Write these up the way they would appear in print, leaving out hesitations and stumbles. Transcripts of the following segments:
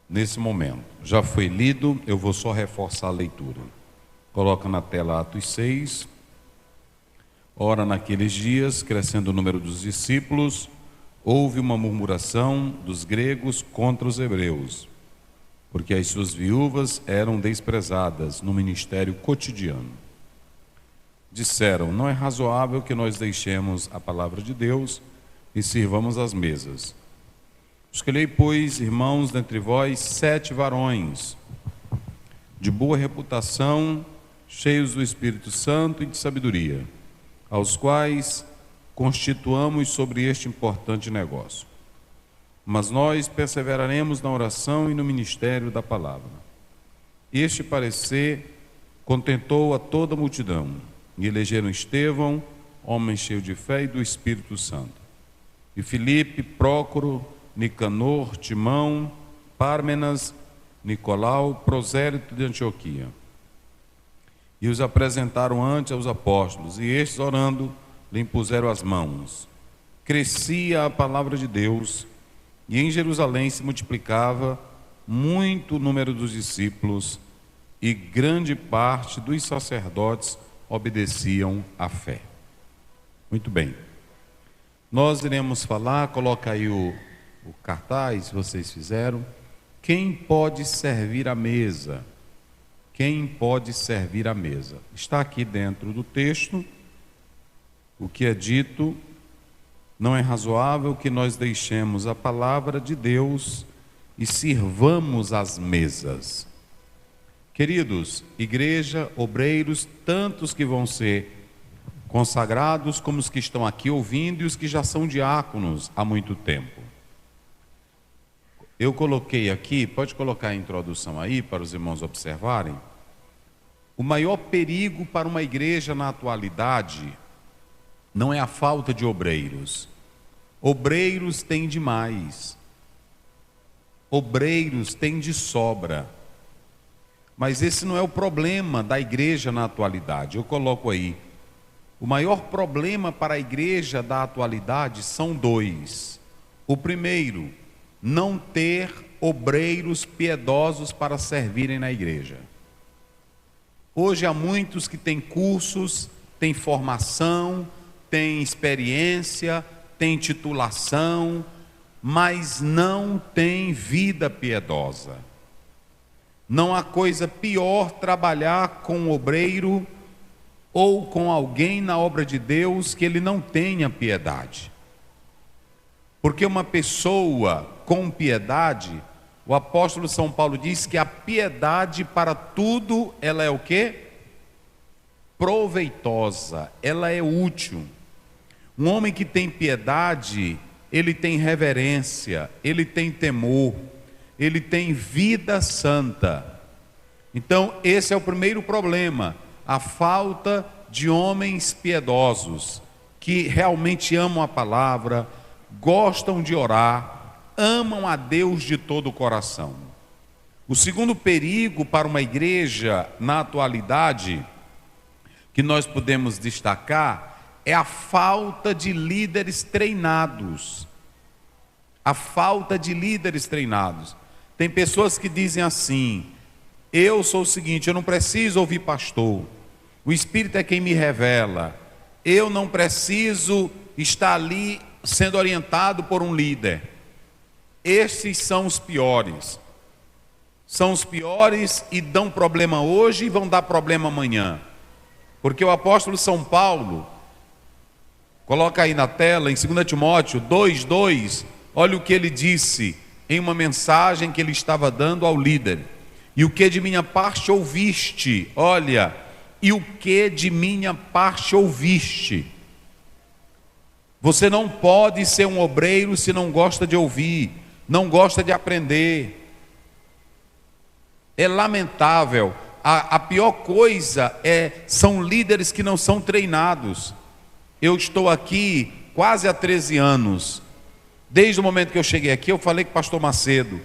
nesse momento. Já foi lido, eu vou só reforçar a leitura. Coloca na tela Atos 6. Ora, naqueles dias, crescendo o número dos discípulos, houve uma murmuração dos gregos contra os hebreus, porque as suas viúvas eram desprezadas no ministério cotidiano. Disseram: não é razoável que nós deixemos a palavra de Deus e sirvamos as mesas. Escolhei, pois, irmãos, dentre vós 7 varões de boa reputação, cheios do Espírito Santo e de sabedoria, aos quais constituamos sobre este importante negócio. Mas nós perseveraremos na oração e no ministério da palavra. Este parecer contentou a toda a multidão, e elegeram Estevão, homem cheio de fé e do Espírito Santo, e Filipe, Prócoro, Nicanor, Timão, Pármenas, Nicolau, prosélito de Antioquia. E os apresentaram ante aos apóstolos, e estes, orando, lhe impuseram as mãos. Crescia a palavra de Deus, e em Jerusalém se multiplicava muito o número dos discípulos, e grande parte dos sacerdotes obedeciam à fé. Muito bem. Nós iremos falar, coloca aí o cartaz, vocês fizeram. Quem pode servir à mesa? Quem pode servir à mesa? Está aqui dentro do texto o que é dito: não é razoável que nós deixemos a palavra de Deus e sirvamos as mesas. Queridos, igreja, obreiros, tantos que vão ser consagrados como os que estão aqui ouvindo e os que já são diáconos há muito tempo. Eu coloquei aqui, pode colocar a introdução aí para os irmãos observarem. O maior perigo para uma igreja na atualidade não é a falta de obreiros. Obreiros tem demais. Obreiros tem de sobra. Mas esse não é o problema da igreja na atualidade. Eu coloco aí. O maior problema para a igreja da atualidade são 2. O primeiro, não ter obreiros piedosos para servirem na igreja. Hoje há muitos que têm cursos, têm formação, têm experiência, têm titulação, mas não têm vida piedosa. Não há coisa pior trabalhar com um obreiro ou com alguém na obra de Deus que ele não tenha piedade. Porque uma pessoa com piedade, o apóstolo São Paulo diz que a piedade para tudo, ela é o quê? Proveitosa, ela é útil. Um homem que tem piedade, ele tem reverência, ele tem temor, ele tem vida santa. Então esse é o primeiro problema, a falta de homens piedosos, que realmente amam a palavra, gostam de orar, amam a Deus de todo o coração. O segundo perigo para uma igreja na atualidade, que nós podemos destacar, é a falta de líderes treinados. A falta de líderes treinados. Tem pessoas que dizem assim: eu sou o seguinte, eu não preciso ouvir pastor, o Espírito é quem me revela, eu não preciso estar ali sendo orientado por um líder. Esses são os piores. São os piores e dão problema hoje e vão dar problema amanhã. Porque o apóstolo São Paulo, coloca aí na tela, em 2 Timóteo 2:2, olha o que ele disse em uma mensagem que ele estava dando ao líder. E o que de minha parte ouviste? Olha, e o que de minha parte ouviste? Você não pode ser um obreiro se não gosta de ouvir, não gosta de aprender. É lamentável. A pior coisa são líderes que não são treinados. Eu estou aqui quase há 13 anos. Desde o momento que eu cheguei aqui, eu falei com o pastor Macedo,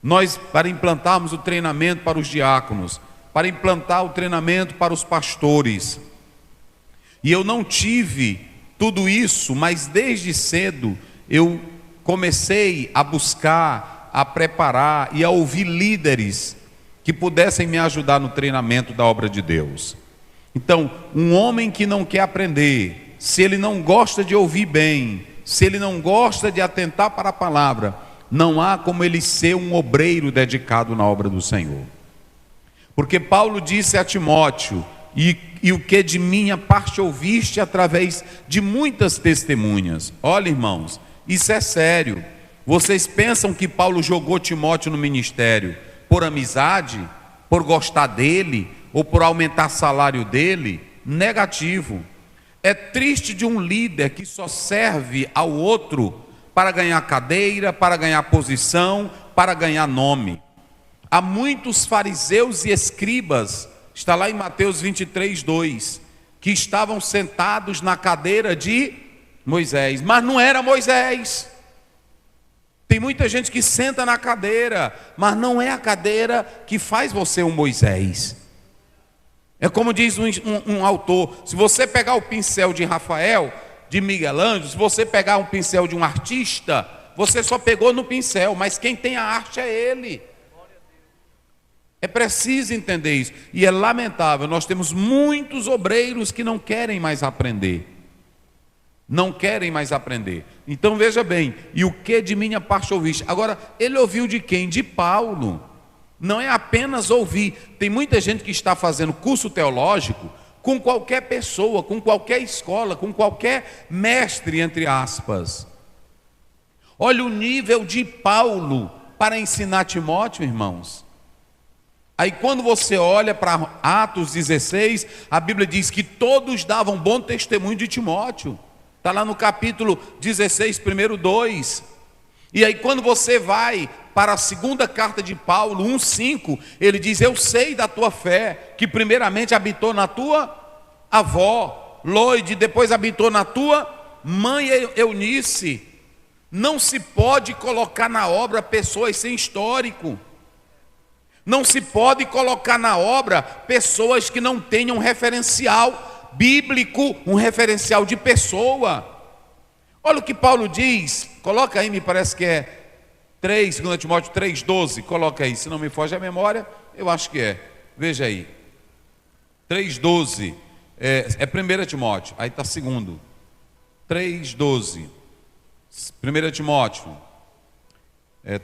nós, para implantarmos o treinamento para os diáconos, para implantar o treinamento para os pastores, e eu não tive tudo isso, mas desde cedo eu comecei a buscar a preparar e a ouvir líderes que pudessem me ajudar no treinamento da obra de Deus. Então, um homem que não quer aprender, se ele não gosta de ouvir bem, se ele não gosta de atentar para a palavra, não há como ele ser um obreiro dedicado na obra do Senhor. Porque Paulo disse a Timóteo: e o que de minha parte ouviste através de muitas testemunhas. Olha, irmãos, isso é sério. Vocês pensam que Paulo jogou Timóteo no ministério por amizade, por gostar dele, ou por aumentar o salário dele? Negativo. É triste de um líder que só serve ao outro para ganhar cadeira, para ganhar posição, para ganhar nome. Há muitos fariseus e escribas, está lá em Mateus 23:2, que estavam sentados na cadeira de Moisés, mas não era Moisés. Tem muita gente que senta na cadeira, mas não é a cadeira que faz você um Moisés. É como diz um autor: se você pegar o pincel de Rafael, de Miguel Ângelo, se você pegar um pincel de um artista, você só pegou no pincel, mas quem tem a arte é ele. É preciso entender isso. E é lamentável, nós temos muitos obreiros que não querem mais aprender. Não querem mais aprender. Então veja bem: e o que de minha parte ouviste? Agora, ele ouviu de quem? De Paulo. Não é apenas ouvir. Tem muita gente que está fazendo curso teológico com qualquer pessoa, com qualquer escola, com qualquer mestre, entre aspas. Olha o nível de Paulo para ensinar Timóteo, irmãos. Aí quando você olha para Atos 16, a Bíblia diz que todos davam bom testemunho de Timóteo. Está lá no capítulo 16, primeiro 2. E aí quando você vai para a segunda carta de Paulo, 1:5, ele diz: eu sei da tua fé, que primeiramente habitou na tua avó Loide, depois habitou na tua mãe Eunice. Não se pode colocar na obra pessoas sem histórico. Não se pode colocar na obra pessoas que não tenham referencial bíblico, um referencial de pessoa. Olha o que Paulo diz, coloca aí, me parece que é 2 Timóteo 3:12, coloca aí, se não me foge a memória, eu acho que é, veja aí, 3:12, é 1 Timóteo, aí está 2, 3:12, 1 Timóteo,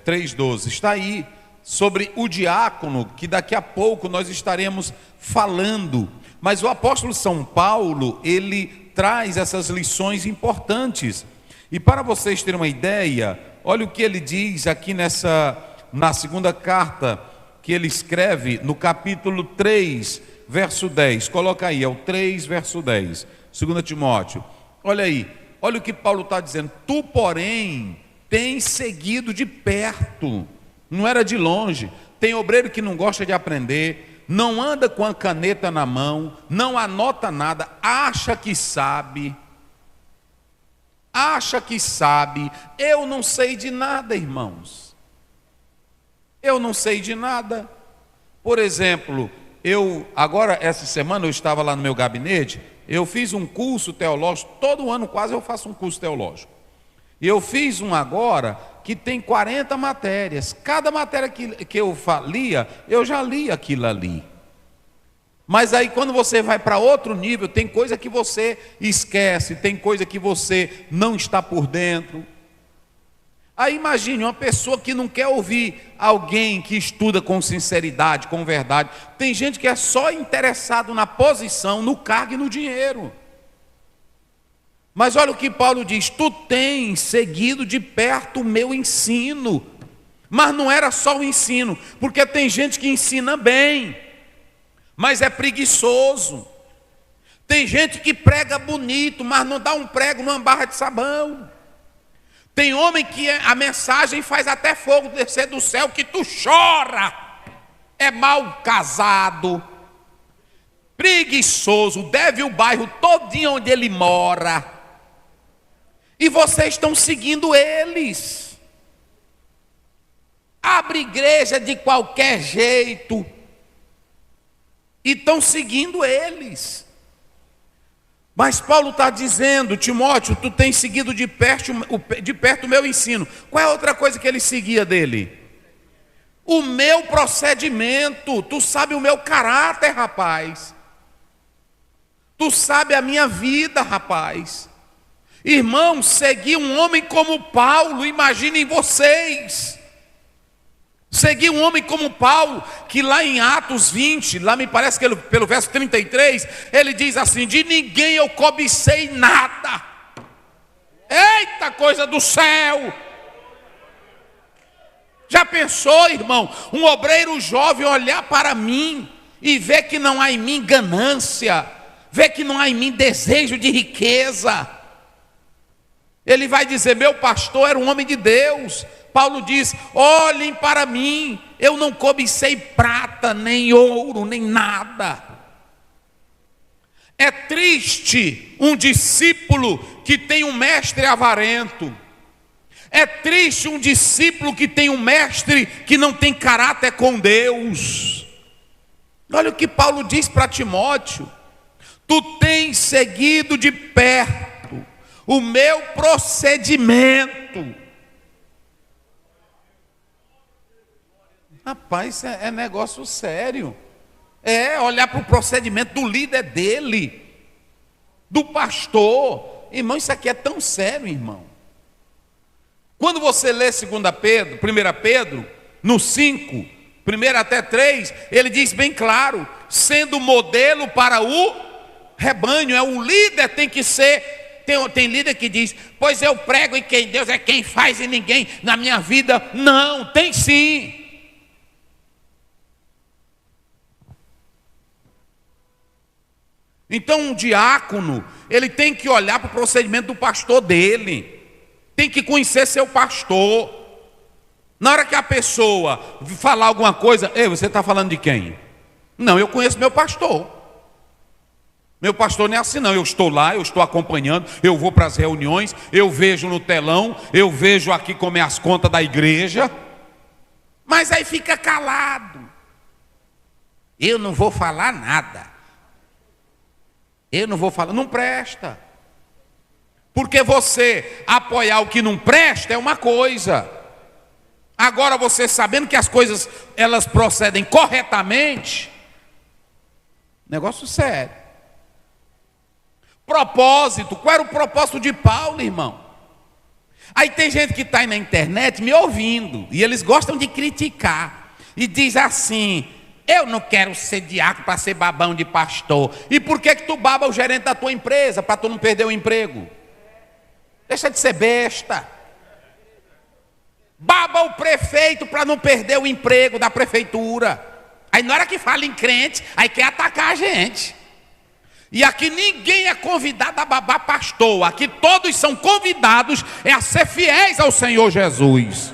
3:12, está aí, sobre o diácono, que daqui a pouco nós estaremos falando. Mas o apóstolo São Paulo, ele traz essas lições importantes. E para vocês terem uma ideia, olha o que ele diz aqui na segunda carta que ele escreve, no capítulo 3, verso 10. Coloca aí, é o 3, verso 10. 2 Timóteo. Olha aí, olha o que Paulo está dizendo. Tu, porém, tens seguido de perto, não era de longe. Tem obreiro que não gosta de aprender, não anda com a caneta na mão, não anota nada, acha que sabe. Eu não sei de nada, irmãos. Eu não sei de nada. Por exemplo, agora essa semana eu estava lá no meu gabinete, eu fiz um curso teológico, todo ano quase eu faço um curso teológico. E eu fiz um agora que tem 40 matérias. Cada matéria que eu lia, eu já li aquilo ali. Mas aí quando você vai para outro nível, tem coisa que você esquece, tem coisa que você não está por dentro. Aí imagine uma pessoa que não quer ouvir alguém que estuda com sinceridade, com verdade. Tem gente que é só interessado na posição, no cargo e no dinheiro. Mas olha o que Paulo diz: tu tens seguido de perto o meu ensino. Mas não era só o ensino, porque tem gente que ensina bem, mas é preguiçoso. Tem gente que prega bonito, mas não dá um prego numa barra de sabão. Tem homem que a mensagem faz até fogo descer do céu, que tu chora. É mal casado, preguiçoso, deve o bairro todinho onde ele mora. E vocês estão seguindo eles. Abre igreja de qualquer jeito e estão seguindo eles. Mas Paulo está dizendo: Timóteo, tu tens seguido de perto o meu ensino. Qual é a outra coisa que ele seguia dele? o meu procedimento, tu sabe o meu caráter, rapaz. Tu sabe a minha vida, rapaz. Irmãos, seguir um homem como Paulo, imaginem vocês. Seguir um homem como Paulo, que lá em Atos 20, lá me parece que pelo verso 33, ele diz assim: de ninguém eu cobicei nada. Eita, coisa do céu! Já pensou, irmão, um obreiro jovem olhar para mim e ver que não há em mim ganância, ver que não há em mim desejo de riqueza? Ele vai dizer: meu pastor era um homem de Deus. Paulo diz: olhem para mim, eu não cobicei prata, nem ouro, nem nada. É triste um discípulo que tem um mestre avarento. É triste um discípulo que tem um mestre que não tem caráter com Deus. Olha o que Paulo diz para Timóteo: tu tens seguido de perto o meu procedimento. Rapaz, é negócio sério. É olhar para o procedimento do líder dele, do pastor. Irmão, isso aqui é tão sério, irmão. Quando você lê 1 Pedro, no 5, 1 até 3, ele diz bem claro: sendo modelo para o rebanho. O líder tem que ser. Tem líder que diz: pois eu prego e quem Deus é quem faz e ninguém na minha vida. Não, tem sim. Então um diácono, ele tem que olhar para o procedimento do pastor dele, tem que conhecer seu pastor. Na hora que a pessoa falar alguma coisa: ei, você está falando de quem? Não, eu conheço meu pastor. Meu pastor não é assim não, eu estou lá, eu estou acompanhando, eu vou para as reuniões, eu vejo no telão, eu vejo aqui como é as contas da igreja. Mas aí fica calado. Eu não vou falar nada. Eu não vou falar, não presta. Porque você apoiar o que não presta é uma coisa. Agora você sabendo que as coisas elas procedem corretamente, negócio sério. Propósito, qual era o propósito de Paulo, irmão? Aí tem gente que está aí na internet me ouvindo, e eles gostam de criticar, e diz assim: eu não quero ser diácono para ser babão de pastor. E por que tu baba o gerente da tua empresa? Para tu não perder o emprego. Deixa de ser besta. Baba o prefeito para não perder o emprego da prefeitura. Aí na hora que fala em crente, aí quer atacar a gente. E aqui ninguém é convidado a babar pastor. Aqui todos são convidados a ser fiéis ao Senhor Jesus.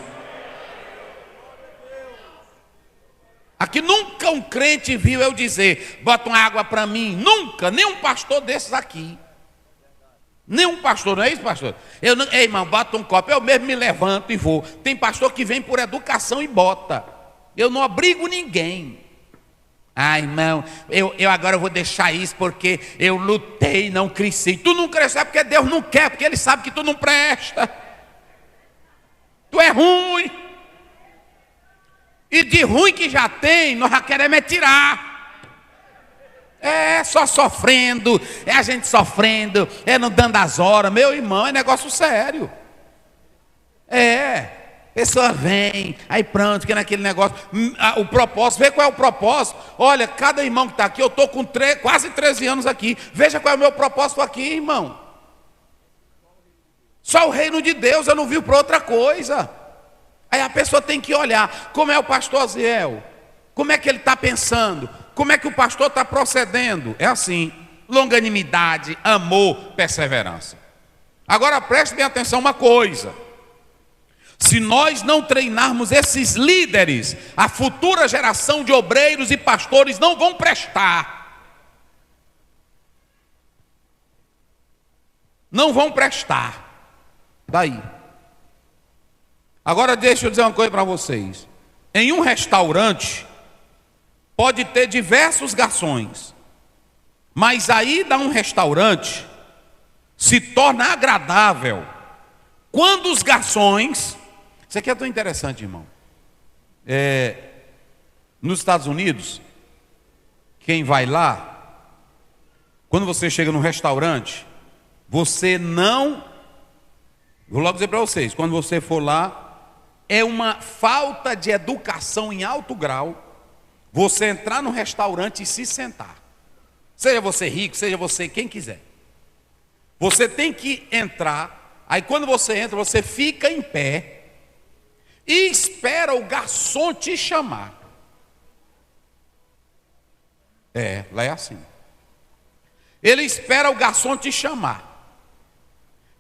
Aqui nunca um crente viu eu dizer: bota uma água para mim. Nunca, nenhum pastor desses aqui. Nenhum pastor, não é isso, pastor? Eu não, ei, irmão, bota um copo, eu mesmo me levanto e vou. Tem pastor que vem por educação e bota. Eu não obrigo ninguém. Ah, irmão, eu agora vou deixar isso porque eu lutei, não cresci. Tu não cresceu porque Deus não quer, porque Ele sabe que tu não presta. Tu é ruim. E de ruim que já tem, nós já queremos é tirar. É só sofrendo, é a gente sofrendo, é não dando as horas. Meu irmão, é negócio sério. Pessoa vem, aí pronto, que naquele negócio. O propósito, vê qual é o propósito. Olha, cada irmão que está aqui, eu estou com quase 13 anos aqui. Veja qual é o meu propósito aqui, irmão. Só o reino de Deus, eu não vivo para outra coisa. Aí a pessoa tem que olhar, como é o pastor Ziel? Como é que ele está pensando? Como é que o pastor está procedendo? É assim: longanimidade, amor, perseverança. Agora preste bem atenção uma coisa: se nós não treinarmos esses líderes, a futura geração de obreiros e pastores não vão prestar. Não vão prestar. Daí. Agora deixa eu dizer uma coisa para vocês. Em um restaurante pode ter diversos garçons, mas a ida a um restaurante se torna agradável quando os garçons... Isso aqui é tão interessante, irmão. Nos Estados Unidos, quem vai lá, quando você chega num restaurante, você não... Vou logo dizer para vocês, quando você for lá, é uma falta de educação em alto grau você entrar num restaurante e se sentar. Seja você rico, seja você quem quiser. Você tem que entrar, aí quando você entra, você fica em pé e espera o garçom te chamar. Lá é assim. Ele espera o garçom te chamar.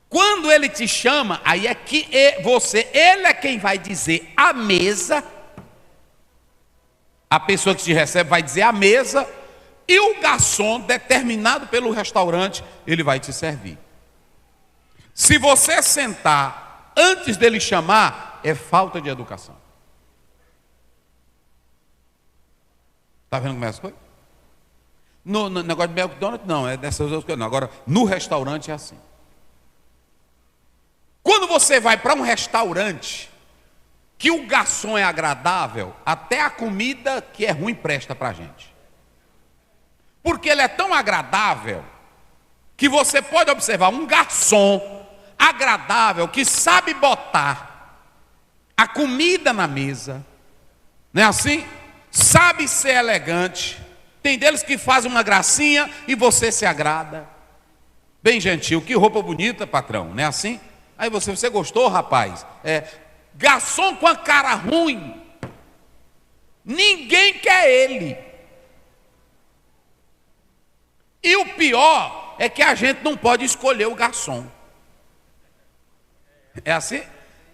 Quando ele te chama, aí é que ele é quem vai dizer à mesa, a pessoa que te recebe vai dizer à mesa, e o garçom, determinado pelo restaurante, ele vai te servir. Se você sentar antes dele chamar, é falta de educação. Está vendo como é essa coisa? No negócio de McDonald's, não, é dessas outras coisas. Não. Agora, no restaurante é assim. Quando você vai para um restaurante que o garçom é agradável, até a comida que é ruim presta para a gente. Porque ele é tão agradável que você pode observar um garçom agradável que sabe botar a comida na mesa, não é assim? Sabe ser elegante. Tem deles que fazem uma gracinha e você se agrada. Bem gentil, que roupa bonita, patrão, não é assim? Aí você gostou, rapaz? Garçom com a cara ruim, ninguém quer ele. E o pior é que a gente não pode escolher o garçom. É assim?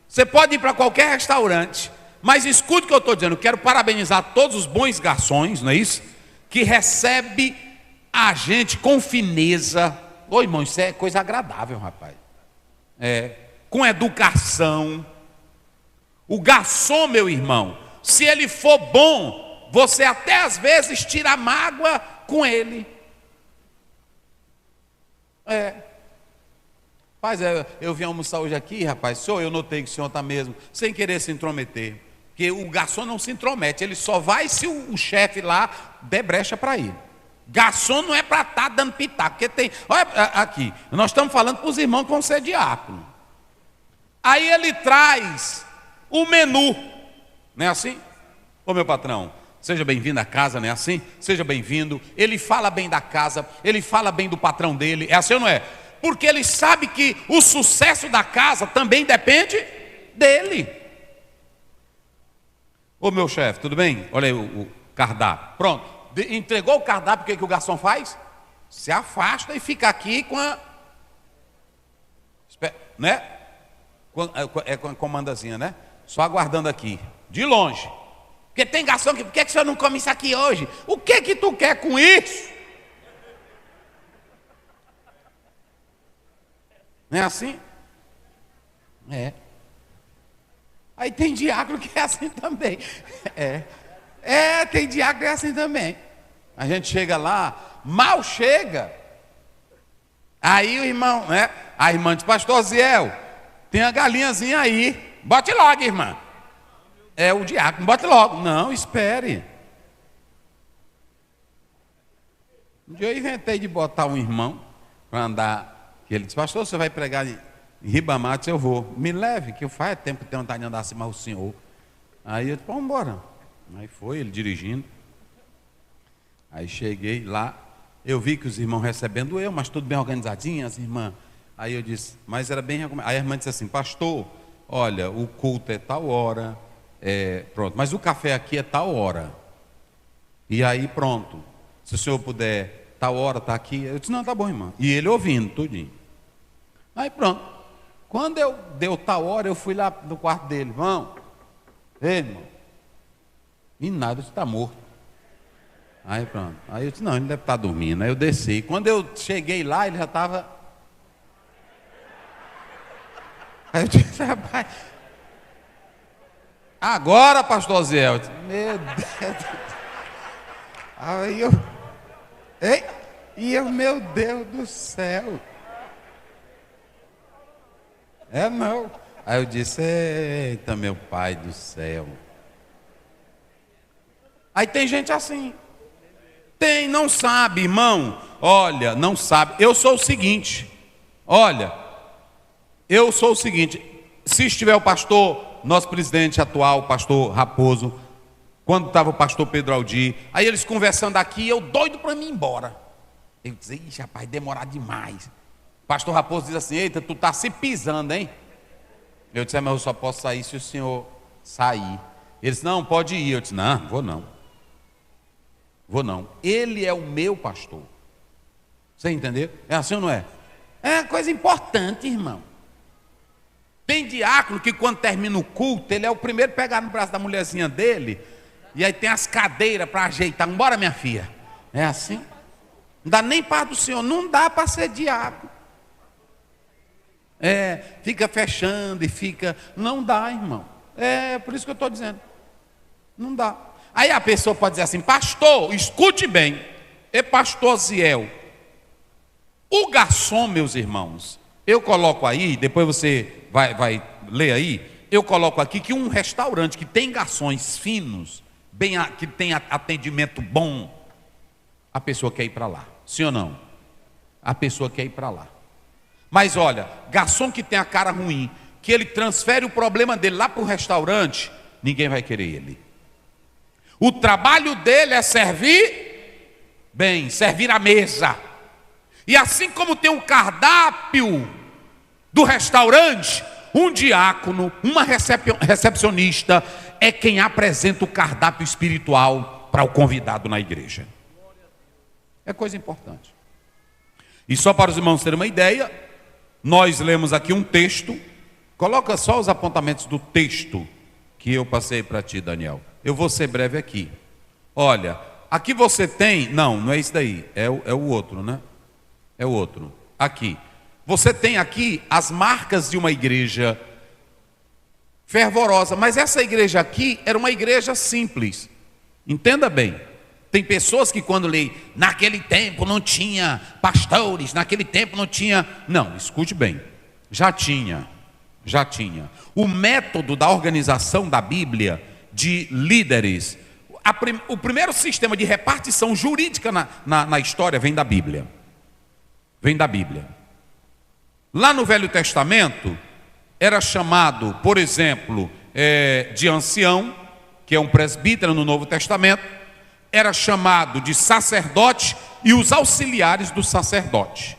Você pode ir para qualquer restaurante, mas escute o que eu estou dizendo. Eu quero parabenizar todos os bons garçons, não é isso? Que recebe a gente com fineza. Ô irmão, isso é coisa agradável, rapaz. Com educação. O garçom, meu irmão, se ele for bom, você até às vezes tira mágoa com ele. Rapaz, eu vim almoçar hoje aqui, rapaz, eu notei que o senhor está mesmo, sem querer se intrometer. Porque o garçom não se intromete, ele só vai se o chefe lá der brecha para ir. Garçom não é para estar dando pitaco, porque tem... Olha aqui, nós estamos falando para os irmãos que vão ser diácono. Aí ele traz o menu, não é assim? Ô meu patrão, seja bem-vindo à casa, não é assim? Seja bem-vindo. Ele fala bem da casa, ele fala bem do patrão dele, é assim ou não é? Porque ele sabe que o sucesso da casa também depende dele. Ô meu chefe, tudo bem? Olha aí o cardápio. Pronto, entregou o cardápio, o que o garçom faz? Se afasta e fica aqui com a... né? Com a comandazinha, né? Só aguardando aqui, de longe. Porque tem garçom que... Por que o senhor não come isso aqui hoje? O que tu quer com isso? Não é assim? Aí tem diácono que é assim também. Tem diácono que é assim também. A gente chega lá, mal chega. Aí o irmão, né? A irmã diz, pastor Ziel, tem a galinhazinha aí. Bote logo, irmã. O diácono, bote logo. Não, espere. Um dia eu inventei de botar um irmão para andar. Ele disse, pastor, você vai pregar em Ribamar? Eu disse, eu vou. Me leve, que faz tempo que tenho vontade de andar assim, mas o senhor. Aí eu disse, vamos embora. Aí foi, ele dirigindo. Aí cheguei lá, eu vi que os irmãos recebendo mas tudo bem organizadinho, as irmãs. Aí eu disse, mas era bem recomendado. Aí a irmã disse assim, pastor, olha, o culto é tal hora, pronto, mas o café aqui é tal hora. E aí pronto, se o senhor puder, tal hora, está aqui. Eu disse, não, tá bom, irmã. E ele ouvindo tudinho. Aí pronto. Quando deu tal hora, eu fui lá no quarto dele, irmão. Ei, irmão. E nada, ele está morto. Aí pronto. Aí eu disse, não, ele deve estar dormindo. Aí eu desci. Quando eu cheguei lá, ele já estava... Aí eu disse, rapaz... Agora, pastor Zé, eu disse, meu Deus. Aí eu... meu Deus do céu. Não. Aí eu disse, eita, meu pai do céu. Aí tem gente assim. Tem, não sabe, irmão. Olha, não sabe. Eu sou o seguinte. Olha, eu sou o seguinte. Se estiver o pastor, nosso presidente atual, o pastor Raposo, quando estava o pastor Pedro Aldir, aí eles conversando aqui, eu doido para mim ir embora. Eu disse, ixi, rapaz, demorar demais. O pastor Raposo diz assim, eita, tu tá se pisando, hein? Eu disse, mas eu só posso sair se o senhor sair. Ele disse, não, pode ir. Eu disse, não, vou não. Vou não. Ele é o meu pastor. Você entendeu? É assim ou não é? É coisa importante, irmão. Tem diácono que quando termina o culto, ele é o primeiro a pegar no braço da mulherzinha dele, e aí tem as cadeiras para ajeitar. Embora, minha filha. É assim? Não dá nem para do senhor, não dá para ser diácono. Fica fechando e fica. Não dá, irmão. É por isso que eu estou dizendo. Não dá. Aí a pessoa pode dizer assim, pastor, escute bem. Pastor Ziel. O garçom, meus irmãos, eu coloco aí, depois você vai ler aí, eu coloco aqui que um restaurante que tem garçons finos, que tem atendimento bom, a pessoa quer ir para lá. Sim ou não? A pessoa quer ir para lá. Mas olha, garçom que tem a cara ruim, que ele transfere o problema dele lá para o restaurante, ninguém vai querer ele. O trabalho dele é servir bem, servir a mesa. E assim como tem um cardápio do restaurante, um diácono, uma recepcionista é quem apresenta o cardápio espiritual para o convidado na igreja. É coisa importante. E só para os irmãos terem uma ideia, nós lemos aqui um texto. Coloca só os apontamentos do texto que eu passei para ti, Daniel. Eu vou ser breve aqui. Olha, aqui você tem... Não é isso daí. É o outro, né? É o outro. Aqui. Você tem aqui as marcas de uma igreja fervorosa. Mas essa igreja aqui era uma igreja simples. Entenda bem. Tem pessoas que quando leem, naquele tempo não tinha pastores, naquele tempo não tinha... Não, escute bem. Já tinha. O método da organização da Bíblia, de líderes, o primeiro sistema de repartição jurídica na história vem da Bíblia. Vem da Bíblia. Lá no Velho Testamento, era chamado, por exemplo, de ancião, que é um presbítero no Novo Testamento, era chamado de sacerdote e os auxiliares do sacerdote.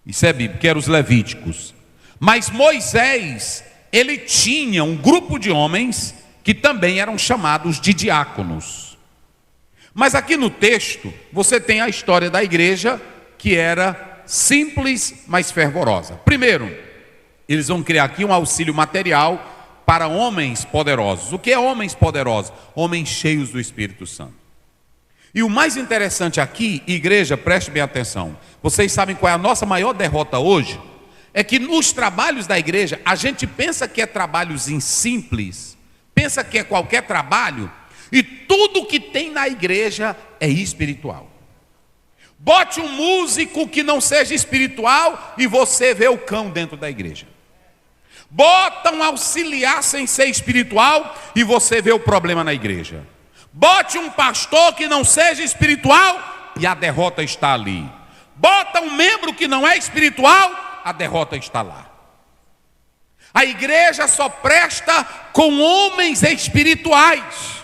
Isso é bíblico, que eram os levíticos. Mas Moisés, ele tinha um grupo de homens que também eram chamados de diáconos. Mas aqui no texto, você tem a história da igreja que era simples, mas fervorosa. Primeiro, eles vão criar aqui um auxílio material para homens poderosos. O que é homens poderosos? Homens cheios do Espírito Santo. E o mais interessante aqui, igreja, preste bem atenção. Vocês sabem qual é a nossa maior derrota hoje? É que nos trabalhos da igreja, a gente pensa que é trabalhos simples, pensa que é qualquer trabalho, e tudo que tem na igreja é espiritual. Bote um músico que não seja espiritual e você vê o cão dentro da igreja. Bota um auxiliar sem ser espiritual e você vê o problema na igreja. Bote um pastor que não seja espiritual e a derrota está ali. Bota um membro que não é espiritual, a derrota está lá. A igreja só presta com homens espirituais.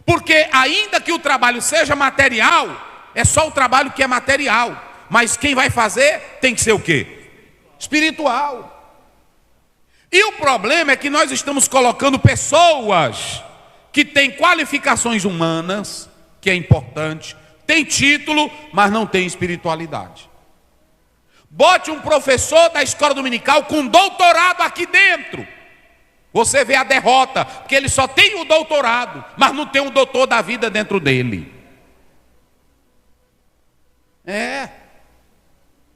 Porque ainda que o trabalho seja material, é só o trabalho que é material. Mas quem vai fazer tem que ser o quê? Espiritual. E o problema é que nós estamos colocando pessoas que têm qualificações humanas, que é importante, tem título, mas não tem espiritualidade. Bote um professor da escola dominical com doutorado aqui dentro. Você vê a derrota, porque ele só tem o doutorado, mas não tem um doutor da vida dentro dele.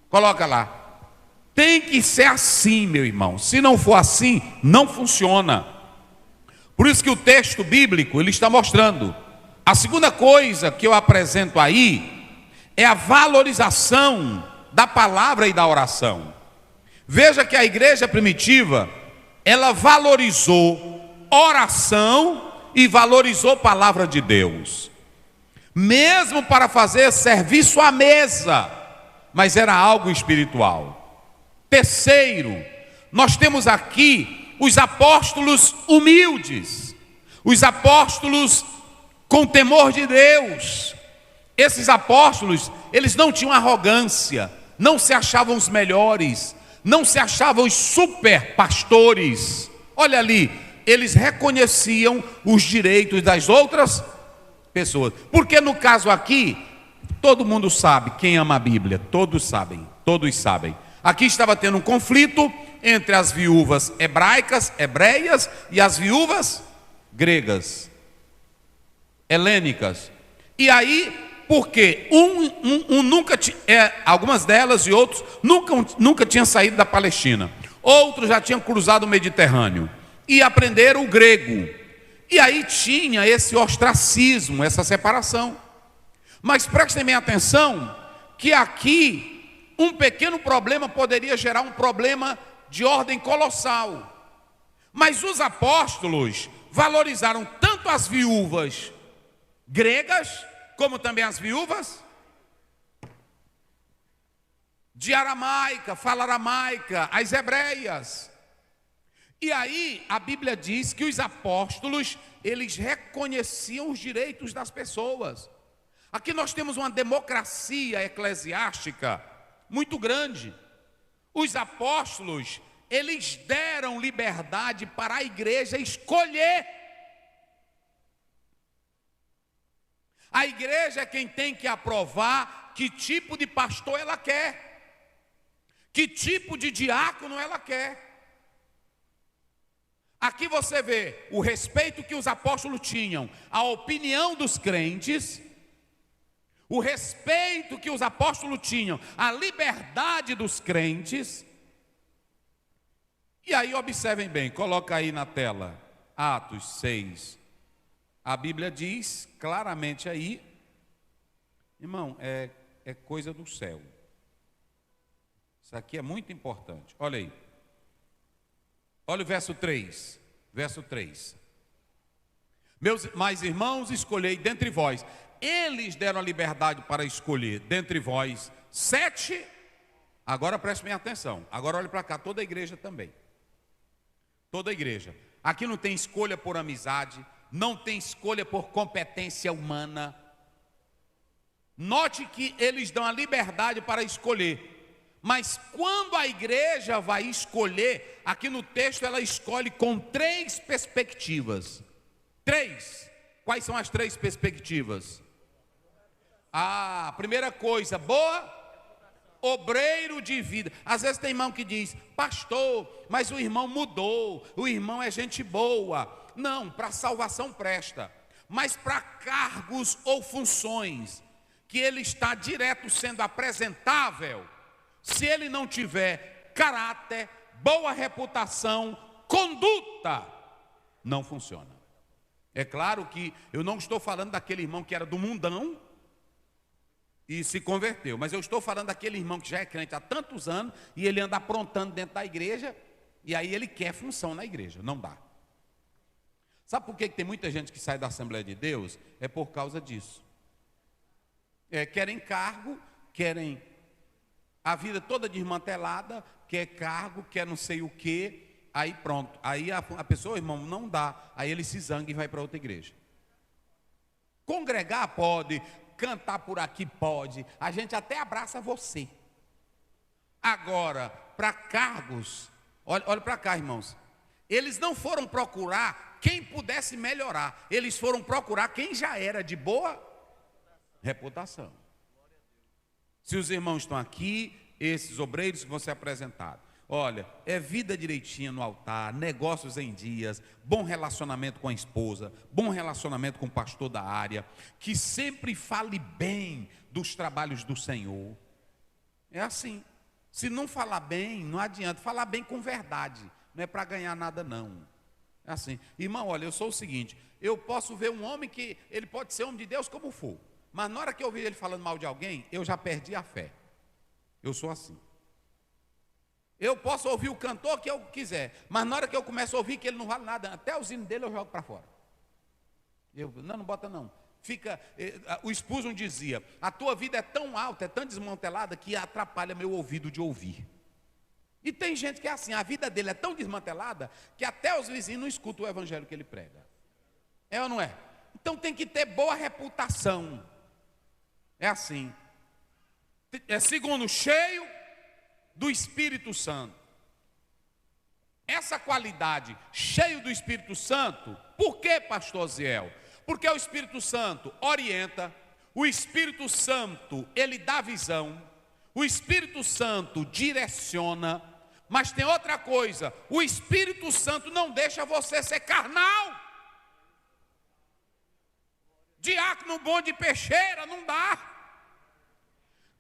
Coloca lá. Tem que ser assim, meu irmão. Se não for assim, não funciona. Por isso que o texto bíblico, ele está mostrando. A segunda coisa que eu apresento aí é a valorização da palavra e da oração. Veja que a igreja primitiva, ela valorizou oração e valorizou a palavra de Deus, mesmo para fazer serviço à mesa, mas era algo espiritual. Terceiro, nós temos aqui os apóstolos humildes, os apóstolos com temor de Deus. Esses apóstolos, eles não tinham arrogância, não se achavam os melhores, não se achavam os super pastores. Olha ali, eles reconheciam os direitos das outras pessoas. Porque no caso aqui, todo mundo sabe, quem ama a Bíblia, todos sabem. Aqui estava tendo um conflito entre as viúvas hebreias e as viúvas gregas, helênicas. E aí, porque algumas delas e outros nunca tinham saído da Palestina, outros já tinham cruzado o Mediterrâneo e aprenderam o grego, e aí tinha esse ostracismo, essa separação. Mas prestem bem atenção que aqui um pequeno problema poderia gerar um problema de ordem colossal. Mas os apóstolos valorizaram tanto as viúvas gregas como também as viúvas de aramaica, fala aramaica, as hebreias. E aí a Bíblia diz que os apóstolos, eles reconheciam os direitos das pessoas. Aqui nós temos uma democracia eclesiástica muito grande. Os apóstolos, eles deram liberdade para a igreja escolher. A igreja é quem tem que aprovar que tipo de pastor ela quer, que tipo de diácono ela quer. Aqui você vê o respeito que os apóstolos tinham à opinião dos crentes, o respeito que os apóstolos tinham à liberdade dos crentes. E aí observem bem, coloca aí na tela, Atos 6. A Bíblia diz claramente aí, irmão, é coisa do céu. Isso aqui é muito importante. Olha aí. Olha o verso 3. Verso 3. Mas irmãos, escolhei dentre vós. Eles deram a liberdade para escolher dentre vós 7. Agora preste bem atenção. Agora olhe para cá, toda a igreja também. Toda a igreja. Aqui não tem escolha por amizade, não tem escolha por competência humana. Note que eles dão a liberdade para escolher. Mas quando a igreja vai escolher, aqui no texto ela escolhe com 3 perspectivas. 3. Quais são as 3 perspectivas? A primeira coisa, boa, obreiro de vida. Às vezes tem irmão que diz, pastor, mas o irmão mudou, o irmão é gente boa. Não, para salvação presta, mas para cargos ou funções que ele está direto sendo apresentável, se ele não tiver caráter, boa reputação, conduta, não funciona. É claro que eu não estou falando daquele irmão que era do mundão e se converteu, mas eu estou falando daquele irmão que já é crente há tantos anos e ele anda aprontando dentro da igreja e aí ele quer função na igreja, não dá. Sabe por que tem muita gente que sai da Assembleia de Deus? É por causa disso. Querem cargo, querem a vida toda desmantelada, quer cargo, quer não sei o quê, aí pronto. Aí a pessoa, irmão, não dá. Aí ele se zanga e vai para outra igreja. Congregar pode, cantar por aqui pode, a gente até abraça você. Agora, para cargos, olha para cá, irmãos. Eles não foram procurar quem pudesse melhorar, eles foram procurar quem já era de boa reputação. Se os irmãos estão aqui, esses obreiros que vão ser apresentados, olha, é vida direitinha no altar, negócios em dias, bom relacionamento com a esposa, bom relacionamento com o pastor da área, que sempre fale bem dos trabalhos do Senhor. É assim. Se não falar bem, não adianta. Falar bem com verdade, não é para ganhar nada não. É assim. Irmão, olha, eu sou o seguinte, eu posso ver um homem que, ele pode ser homem de Deus como for, mas na hora que eu ouvir ele falando mal de alguém, eu já perdi a fé. Eu sou assim. Eu posso ouvir o cantor que eu quiser, mas na hora que eu começo a ouvir que ele não vale nada, até o hino dele eu jogo para fora. Não bota não. O Spurgeon dizia: a tua vida é tão alta, é tão desmantelada, que atrapalha meu ouvido de ouvir. E tem gente que é assim, a vida dele é tão desmantelada que até os vizinhos não escutam o evangelho que ele prega. É ou não é? Então tem que ter boa reputação. É assim. Segundo, cheio do Espírito Santo. Essa qualidade, cheio do Espírito Santo, por que, pastor Ziel? Porque o Espírito Santo orienta, o Espírito Santo, ele dá visão, o Espírito Santo direciona, mas tem outra coisa, o Espírito Santo não deixa você ser carnal. Diácono bom de peixeira, não dá.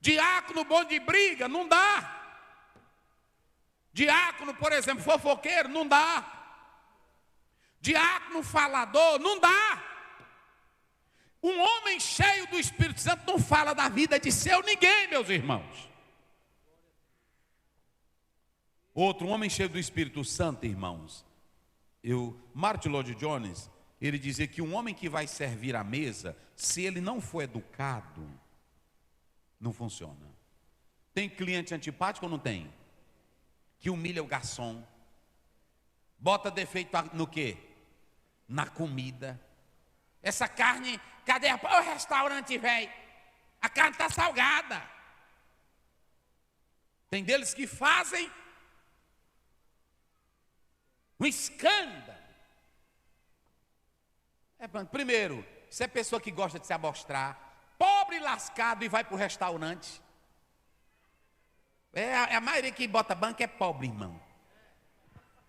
Diácono bom de briga, não dá. Diácono, por exemplo, fofoqueiro, não dá. Diácono falador, não dá. Um homem cheio do Espírito Santo não fala da vida de seu ninguém, meus irmãos. Outro, um homem cheio do Espírito Santo, irmãos. Martin Lloyd-Jones, ele dizia que um homem que vai servir à mesa, se ele não for educado, não funciona. Tem cliente antipático ou não tem? Que humilha o garçom. Bota defeito no quê? Na comida. Essa carne, cadê o restaurante, velho? A carne está salgada. Tem deles que fazem um escândalo. Primeiro, se é pessoa que gosta de se amostrar, pobre lascado e vai para o restaurante. A maioria que bota banca é pobre, irmão.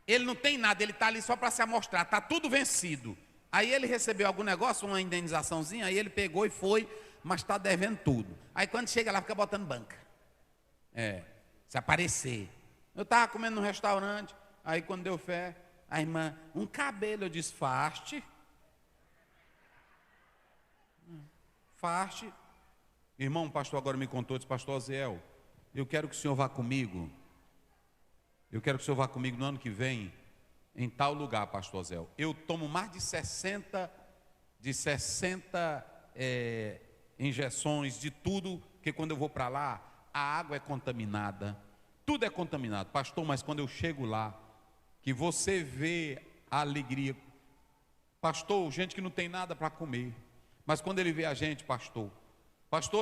Ele não tem nada, ele está ali só para se amostrar, está tudo vencido. Aí ele recebeu algum negócio, uma indenizaçãozinha, aí ele pegou e foi, mas está devendo tudo. Aí quando chega lá, fica botando banca. Se aparecer. Eu estava comendo num restaurante, aí quando deu fé, a irmã, um cabelo, eu disse, faste. Faste. Irmão, o pastor agora me contou, disse, pastor Aziel, eu quero que o senhor vá comigo. Eu quero que o senhor vá comigo no ano que vem, em tal lugar, pastor Aziel. Eu tomo mais de 60 injeções de tudo, que quando eu vou para lá, a água é contaminada, tudo é contaminado. Pastor, mas quando eu chego lá, que você vê a alegria. Pastor, gente que não tem nada para comer. Mas quando ele vê a gente, pastor,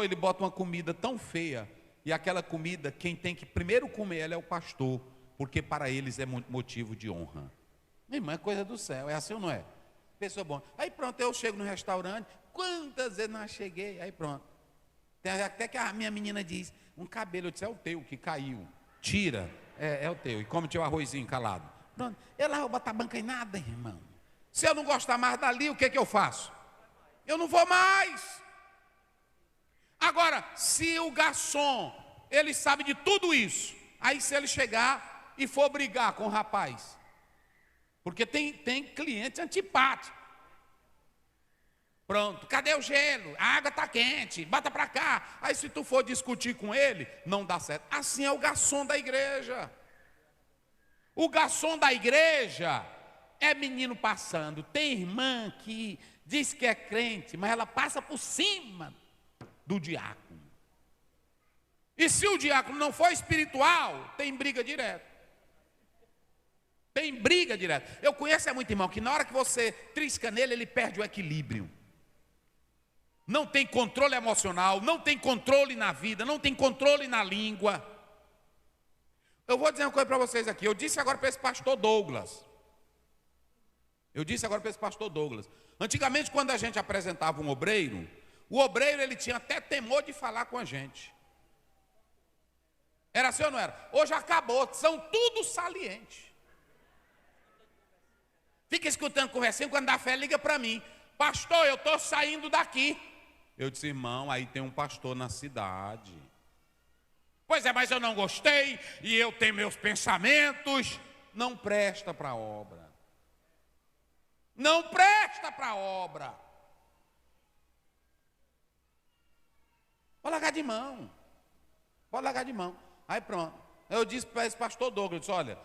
ele bota uma comida tão feia, e aquela comida, quem tem que primeiro comer ela é o pastor, porque para eles é motivo de honra. Minha irmã, é coisa do céu, é assim ou não é? Pessoa boa. Aí pronto, eu chego no restaurante, quantas vezes não cheguei, aí pronto. Tem até que a minha menina diz, um cabelo, eu disse, é o teu que caiu, tira, é o teu, e come teu arrozinho calado. Pronto, eu lá vou botar banca em nada, irmão. Se eu não gostar mais dali, o que eu faço? Eu não vou mais. Agora, se o garçom, ele sabe de tudo isso, aí se ele chegar e for brigar com o rapaz, porque tem cliente antipático. Pronto, cadê o gelo? A água está quente, bota para cá. Aí se tu for discutir com ele, não dá certo. Assim é o garçom da igreja. O garçom da igreja é menino passando. Tem irmã que diz que é crente, mas ela passa por cima do diácono. E se o diácono não for espiritual, tem briga direto. Tem briga direto. Eu conheço muito irmão que na hora que você trisca nele, ele perde o equilíbrio. Não tem controle emocional, não tem controle na vida, não tem controle na língua. Eu vou dizer uma coisa para vocês aqui. Eu disse agora para esse pastor Douglas. Antigamente, quando a gente apresentava um obreiro, o obreiro ele tinha até temor de falar com a gente. Era assim ou não era? Hoje acabou, são tudo saliente. Fica escutando conversinha, quando dá fé, liga para mim. Pastor, eu estou saindo daqui. Eu disse, irmão, aí tem um pastor na cidade. Pois é, mas eu não gostei, e eu tenho meus pensamentos. Não presta para a obra. Não presta para a obra. Pode largar de mão. Pode largar de mão. Aí pronto. Eu disse para esse pastor Douglas, eu disse, olha,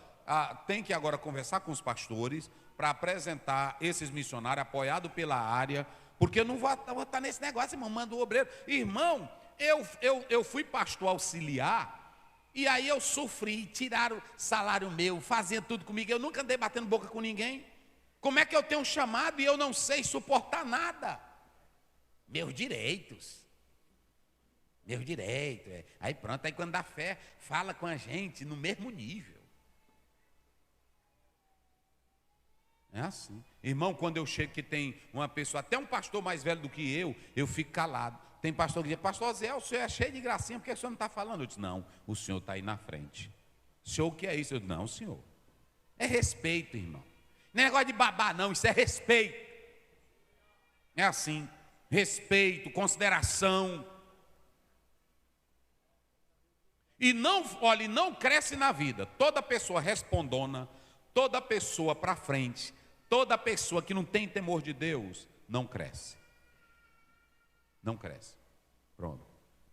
tem que agora conversar com os pastores, para apresentar esses missionários, apoiado pela área, porque eu não vou estar nesse negócio, irmão, manda o obreiro. Irmão, eu fui pastor auxiliar, e aí eu sofri, tiraram o salário meu, faziam tudo comigo, eu nunca andei batendo boca com ninguém. Como é que eu tenho um chamado e eu não sei suportar nada? Meus direitos. Aí pronto, aí quando dá fé, fala com a gente no mesmo nível. É assim. Irmão, quando eu chego que tem uma pessoa, até um pastor mais velho do que eu fico calado. Tem pastor que diz, pastor Zé, o senhor é cheio de gracinha, por que o senhor não está falando? Eu disse, não, o senhor está aí na frente. O senhor, o que é isso? Eu disse, não, senhor. É respeito, irmão. Não é negócio de babar, não, isso é respeito. É assim, respeito, consideração. E não, olha, não cresce na vida. Toda pessoa respondona, toda pessoa para frente, toda pessoa que não tem temor de Deus, não cresce. Não cresce. Pronto.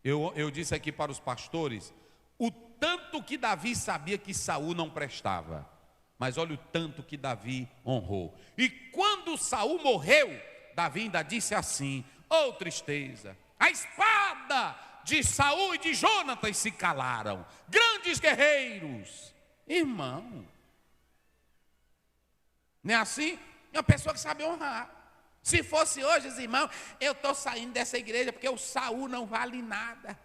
Eu disse aqui para os pastores, o tanto que Davi sabia que Saul não prestava. Mas olha o tanto que Davi honrou. E quando Saul morreu, Davi ainda disse assim, oh tristeza, a espada de Saul e de Jonatas se calaram, grandes guerreiros. Irmão, não é assim? É uma pessoa que sabe honrar. Se fosse hoje, os irmãos, eu estou saindo dessa igreja porque o Saul não vale nada.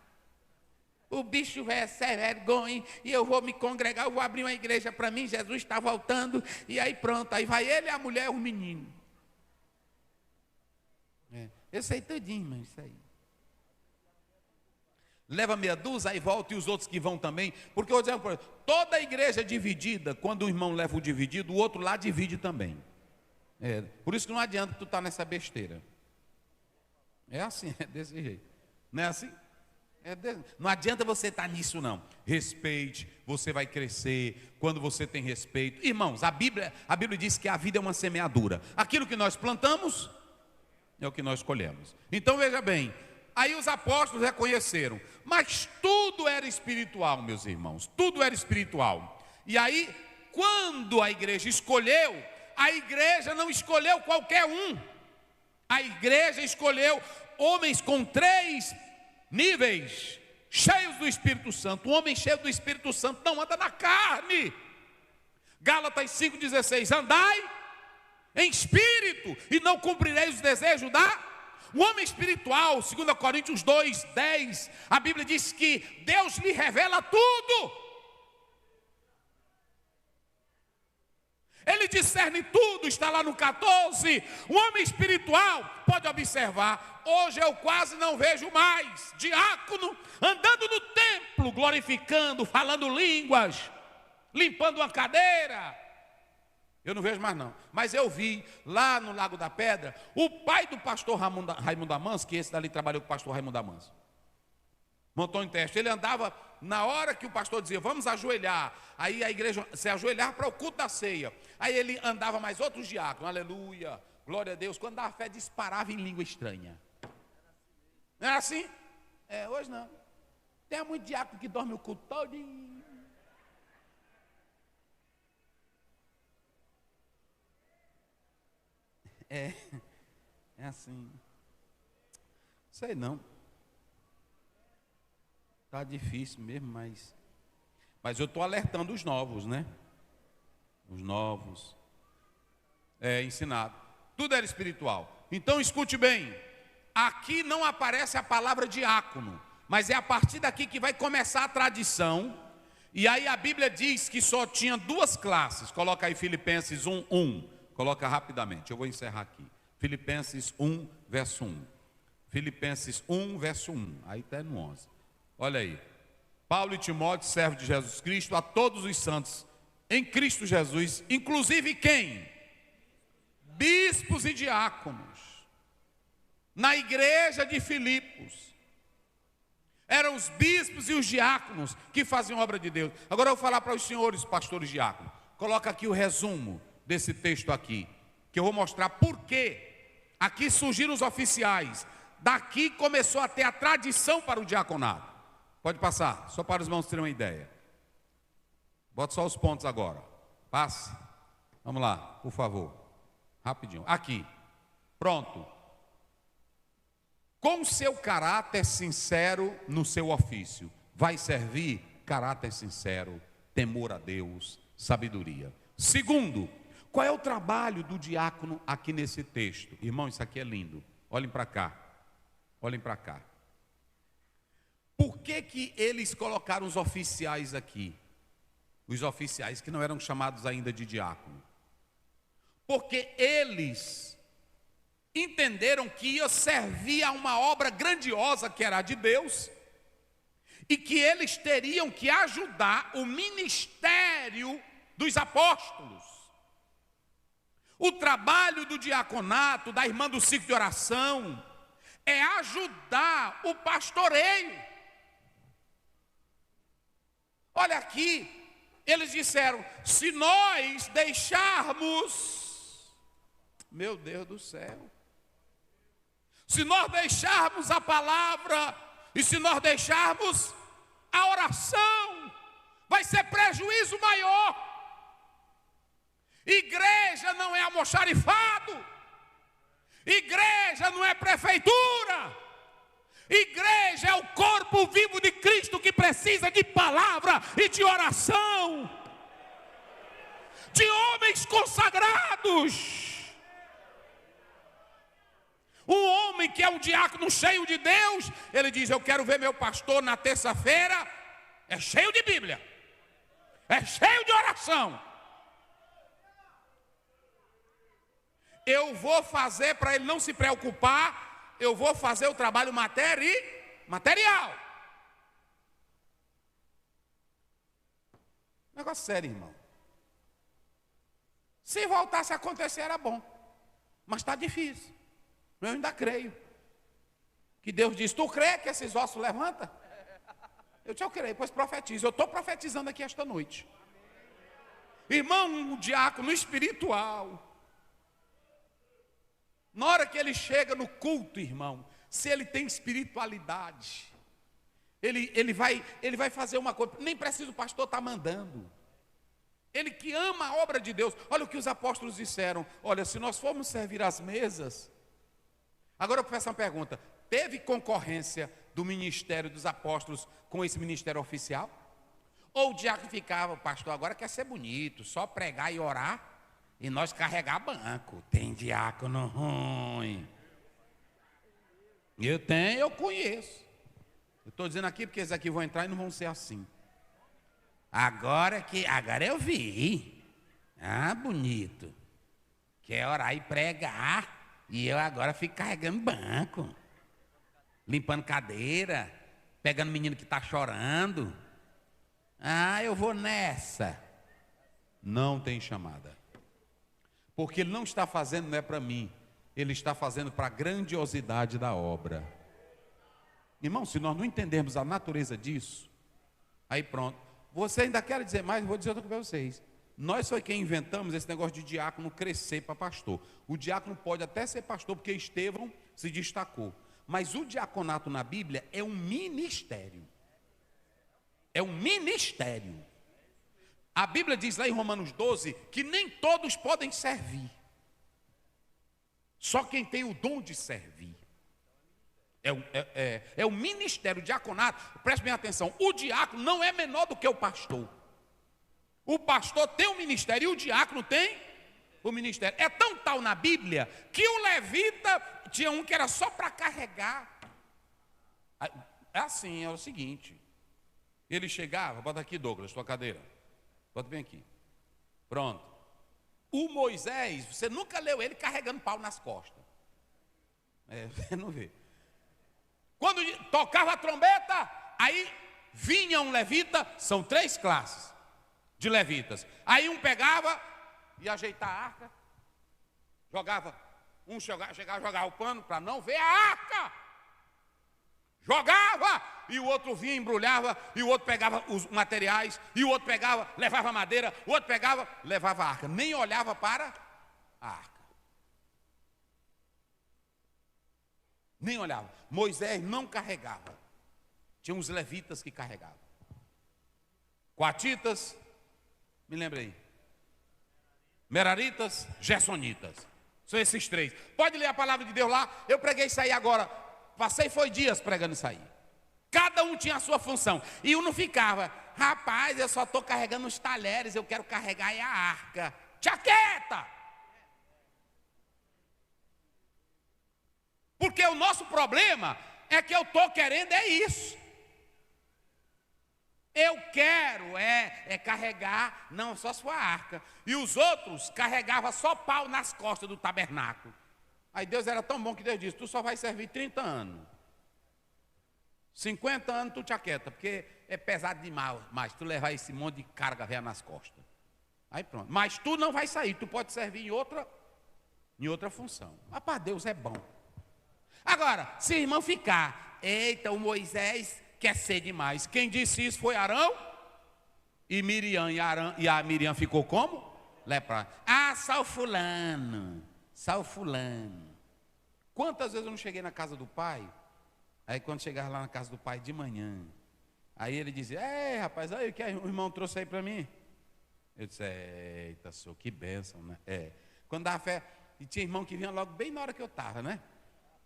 O bicho é sem vergonha e eu vou me congregar, eu vou abrir uma igreja para mim, Jesus está voltando, e aí pronto, aí vai ele, a mulher e o menino. Eu sei tudinho, irmão, isso aí. Leva meia dúzia, aí volta, e os outros que vão também, porque eu vou dizer, toda igreja dividida, quando o irmão leva o dividido, o outro lá divide também. Por isso que não adianta tu estar nessa besteira. É assim, é desse jeito. Não é assim? Não adianta você estar nisso não. Respeite, você vai crescer quando você tem respeito. Irmãos, a Bíblia diz que a vida é uma semeadura. Aquilo que nós plantamos é o que nós colhemos. Então veja bem, aí os apóstolos reconheceram, mas tudo era espiritual, meus irmãos, tudo era espiritual. E aí, quando a igreja escolheu, a igreja não escolheu qualquer um. A igreja escolheu homens com 3 níveis, cheios do Espírito Santo. Um homem cheio do Espírito Santo não anda na carne. Gálatas 5,16, andai em espírito e não cumprireis os desejos o homem espiritual. 2 Coríntios 2,10, a Bíblia diz que Deus lhe revela tudo. Ele discerne tudo, está lá no 14. O homem espiritual, pode observar, hoje eu quase não vejo mais diácono andando no templo, glorificando, falando línguas, limpando uma cadeira. Eu não vejo mais não, mas eu vi lá no Lago da Pedra, o pai do pastor Raimundo Amanso, que esse dali trabalhou com o pastor Raimundo Amanso, montou um teste. Ele andava, na hora que o pastor dizia, vamos ajoelhar, aí a igreja se ajoelhar para o culto da ceia, aí ele andava mais outros diáconos, aleluia, glória a Deus, quando a fé disparava em língua estranha. Não é assim? Hoje não. Tem muito diácono que dorme o culto todo. É assim. Sei não. Está difícil mesmo, mas eu estou alertando os novos, né? Os novos. Ensinado. Tudo era espiritual. Então escute bem. Aqui não aparece a palavra diácono, mas é a partir daqui que vai começar a tradição. E aí a Bíblia diz que só tinha 2 classes. Coloca aí Filipenses 1:1. Coloca rapidamente, eu vou encerrar aqui. Filipenses 1, verso 1. Filipenses 1, verso 1. Aí está no 11. Olha aí. Paulo e Timóteo, servos de Jesus Cristo, a todos os santos em Cristo Jesus, inclusive quem? Bispos e diáconos. Na igreja de Filipos. Eram os bispos e os diáconos que faziam obra de Deus. Agora eu vou falar para os senhores pastores diáconos. Coloca aqui o resumo desse texto aqui, que eu vou mostrar por que aqui surgiram os oficiais. Daqui começou a ter a tradição para o diaconato. Pode passar, só para os irmãos terem uma ideia. Bota só os pontos agora. Passe. Vamos lá, por favor. Rapidinho. Aqui. Pronto. Com seu caráter sincero no seu ofício, vai servir caráter sincero, temor a Deus, sabedoria. Segundo, qual é o trabalho do diácono aqui nesse texto? Irmão, isso aqui é lindo. Olhem para cá. Olhem para cá. Por que eles colocaram os oficiais aqui? Os oficiais que não eram chamados ainda de diácono. Porque eles entenderam que ia servir a uma obra grandiosa que era a de Deus, e que eles teriam que ajudar o ministério dos apóstolos. O trabalho do diaconato, da irmã do ciclo de oração, é ajudar o pastoreio. Olha aqui, eles disseram: se nós deixarmos, meu Deus do céu, se nós deixarmos a palavra, e se nós deixarmos a oração, vai ser prejuízo maior. Igreja não é almoxarifado, igreja não é prefeitura, igreja é o corpo vivo de Cristo que precisa de palavra e de oração, de homens consagrados. Um homem que é um diácono cheio de Deus, ele diz: eu quero ver meu pastor na terça-feira, é cheio de Bíblia, é cheio de oração. Eu vou fazer, para ele não se preocupar, eu vou fazer o trabalho material. Negócio sério, irmão. Se voltasse a acontecer era bom, mas está difícil. Eu ainda creio que Deus diz: tu crê que esses ossos levantam? Eu creio, pois profetizo. Eu estou profetizando aqui esta noite. Irmão, um diácono espiritual, na hora que ele chega no culto, irmão, se ele tem espiritualidade, ele vai fazer uma coisa, nem precisa o pastor estar mandando. Ele que ama a obra de Deus. Olha o que os apóstolos disseram: olha, se nós formos servir as mesas. Agora eu peço uma pergunta: teve concorrência do ministério dos apóstolos com esse ministério oficial? Ou o diácono ficava: pastor, agora quer ser bonito, só pregar e orar, e nós carregar banco? Tem diácono ruim. Eu conheço. Eu estou dizendo aqui porque eles aqui vão entrar e não vão ser assim. Agora eu vi. Ah, bonito. Quer orar e pregar, e eu agora fico carregando banco, limpando cadeira, pegando menino que está chorando. Ah, eu vou nessa. Não tem chamada. Porque ele não está fazendo, não é para mim, ele está fazendo para a grandiosidade da obra. Irmão, se nós não entendermos a natureza disso, aí pronto. Você ainda quer dizer mais? Vou dizer outra coisa para vocês. Nós foi quem inventamos esse negócio de diácono crescer para pastor. O diácono pode até ser pastor, porque Estevão se destacou. Mas o diaconato na Bíblia é um ministério. É um ministério. A Bíblia diz lá em Romanos 12 que nem todos podem servir. Só quem tem o dom de servir. É o ministério, o diaconato. Preste bem atenção: o diácono não é menor do que o pastor. O pastor tem um ministério e o diácono tem o ministério. É tão tal na Bíblia que o levita tinha um que era só para carregar. É assim, é o seguinte: ele chegava, bota aqui, Douglas, tua cadeira, bota bem aqui, pronto. O Moisés, você nunca leu ele carregando pau nas costas, você não vê. Quando tocava a trombeta, aí vinha um levita. São 3 classes de levitas. Aí um pegava e ajeitava a arca, jogava, chegava a jogar o pano para não ver a arca, jogava, e o outro vinha, embrulhava, e o outro pegava os materiais, e o outro pegava, levava a madeira, o outro pegava, levava a arca, nem olhava para a arca, nem olhava. Moisés não carregava, tinha uns levitas que carregavam. Coatitas, me lembrei. Meraritas, Gersonitas. São esses três. Pode ler a palavra de Deus lá. Eu preguei isso aí agora. Passei foi dias pregando isso aí. Cada um tinha a sua função. E um não ficava, rapaz, eu só estou carregando os talheres, eu quero carregar a arca. Quieta! Porque o nosso problema é que eu estou querendo isso. Eu quero carregar, não só sua arca. E os outros carregavam só pau nas costas do tabernáculo. Aí Deus era tão bom que Deus disse, tu só vai servir 30 anos. 50 anos tu te aquieta, porque é pesado demais, mas tu levar esse monte de carga velha nas costas. Aí pronto. Mas tu não vai sair, tu pode servir em outra função. Rapaz, Deus é bom. Agora, se o irmão ficar, eita, o Moisés quer ser demais. Quem disse isso foi Arão e Miriam. E a Miriam ficou como? Leprosa. Ah, só o fulano. Quantas vezes eu não cheguei na casa do pai? Aí quando chegava lá na casa do pai de manhã, aí ele dizia, rapaz, aí o que o irmão trouxe aí para mim? Eu disse, eita, senhor, que bênção, né? Quando dava fé, e tinha irmão que vinha logo bem na hora que eu estava, né?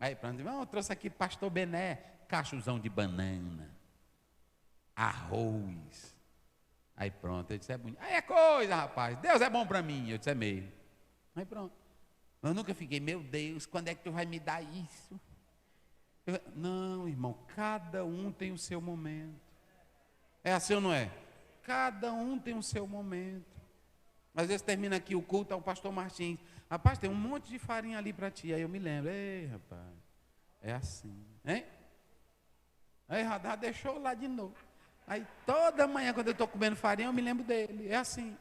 Aí pronto, irmão, eu trouxe aqui pastor Bené, cachuzão de banana, arroz. Aí pronto, eu disse, é bonito. Aí é coisa, rapaz, Deus é bom para mim. Eu disse, é meio. Aí pronto. Eu nunca fiquei, meu Deus, quando é que tu vai me dar isso? Não, irmão, cada um tem o seu momento. É assim ou não é? Cada um tem o seu momento. Às vezes termina aqui o culto ao pastor Martins. Rapaz, tem um monte de farinha ali para ti. Aí eu me lembro, ei, rapaz, é assim, hein? Aí já deixou lá de novo. Aí toda manhã quando eu estou comendo farinha, eu me lembro dele. É assim.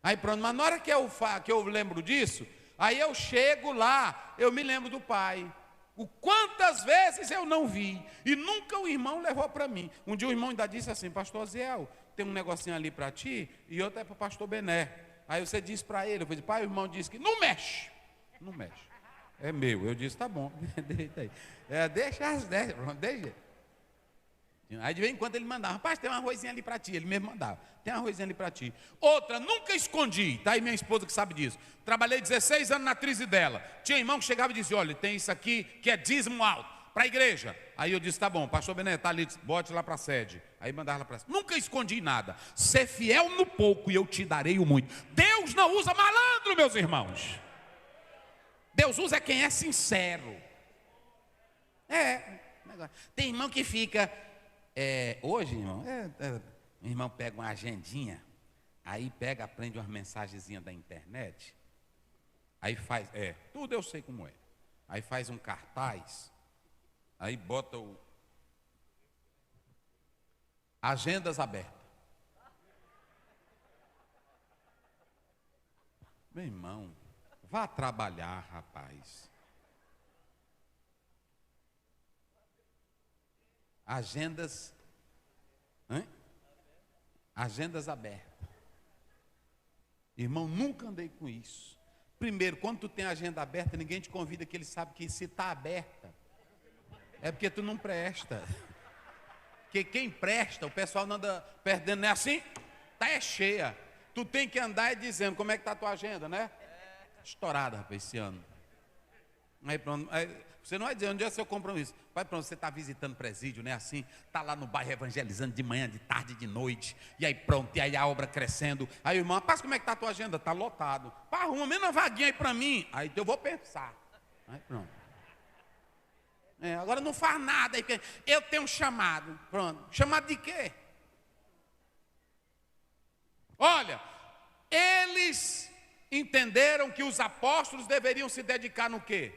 Aí pronto, mas na hora que eu lembro disso, aí eu chego lá, eu me lembro do pai. O quantas vezes eu não vi, e nunca o irmão levou para mim. Um dia o irmão ainda disse assim, pastor Ziel, tem um negocinho ali para ti, e outro é para o pastor Bené. Aí você disse para ele, eu falei, pai, o irmão disse que não mexe. É meu. Eu disse, tá bom, deita aí. Deixa as 10, deixa. Aí de vez em quando ele mandava, rapaz, tem um arrozinho ali para ti. Ele mesmo mandava, tem um arrozinho ali para ti. Outra, nunca escondi, tá aí minha esposa que sabe disso. Trabalhei 16 anos na atriz dela. Tinha irmão que chegava e dizia, olha, tem isso aqui que é dízimo alto, para a igreja. Aí eu disse, tá bom, pastor Bené, tá ali, bote lá para a sede. Aí mandava lá para a sede. Nunca escondi nada. Ser fiel no pouco e eu te darei o muito. Deus não usa malandro, meus irmãos. Deus usa quem é sincero. Tem irmão que fica... hoje, irmão, o irmão pega uma agendinha, aí pega, aprende umas mensagenzinhas da internet, aí faz, tudo eu sei como é. Aí faz um cartaz, aí bota o agendas abertas. Meu irmão, vá trabalhar, rapaz. Agendas abertas. Irmão, nunca andei com isso. Primeiro, quando tu tem agenda aberta, ninguém te convida, que ele sabe que se está aberta, é porque tu não presta. Porque quem presta, o pessoal não anda perdendo, não é assim? Está cheia. Tu tem que andar dizendo, como é que está a tua agenda, né? Estourada, rapaz, esse ano. Aí pronto, você não vai dizer, onde é seu compromisso? Pai, pronto, você está visitando presídio, né? Assim, está lá no bairro evangelizando de manhã, de tarde, de noite. E aí pronto, e aí a obra crescendo. Aí o irmão, rapaz, como é que está a tua agenda? Está lotado. Pá, arruma menos uma vaguinha aí para mim. Aí eu vou pensar. Aí pronto. Agora não faz nada. Aí, eu tenho um chamado. Pronto. Chamado de quê? Olha, eles entenderam que os apóstolos deveriam se dedicar no quê?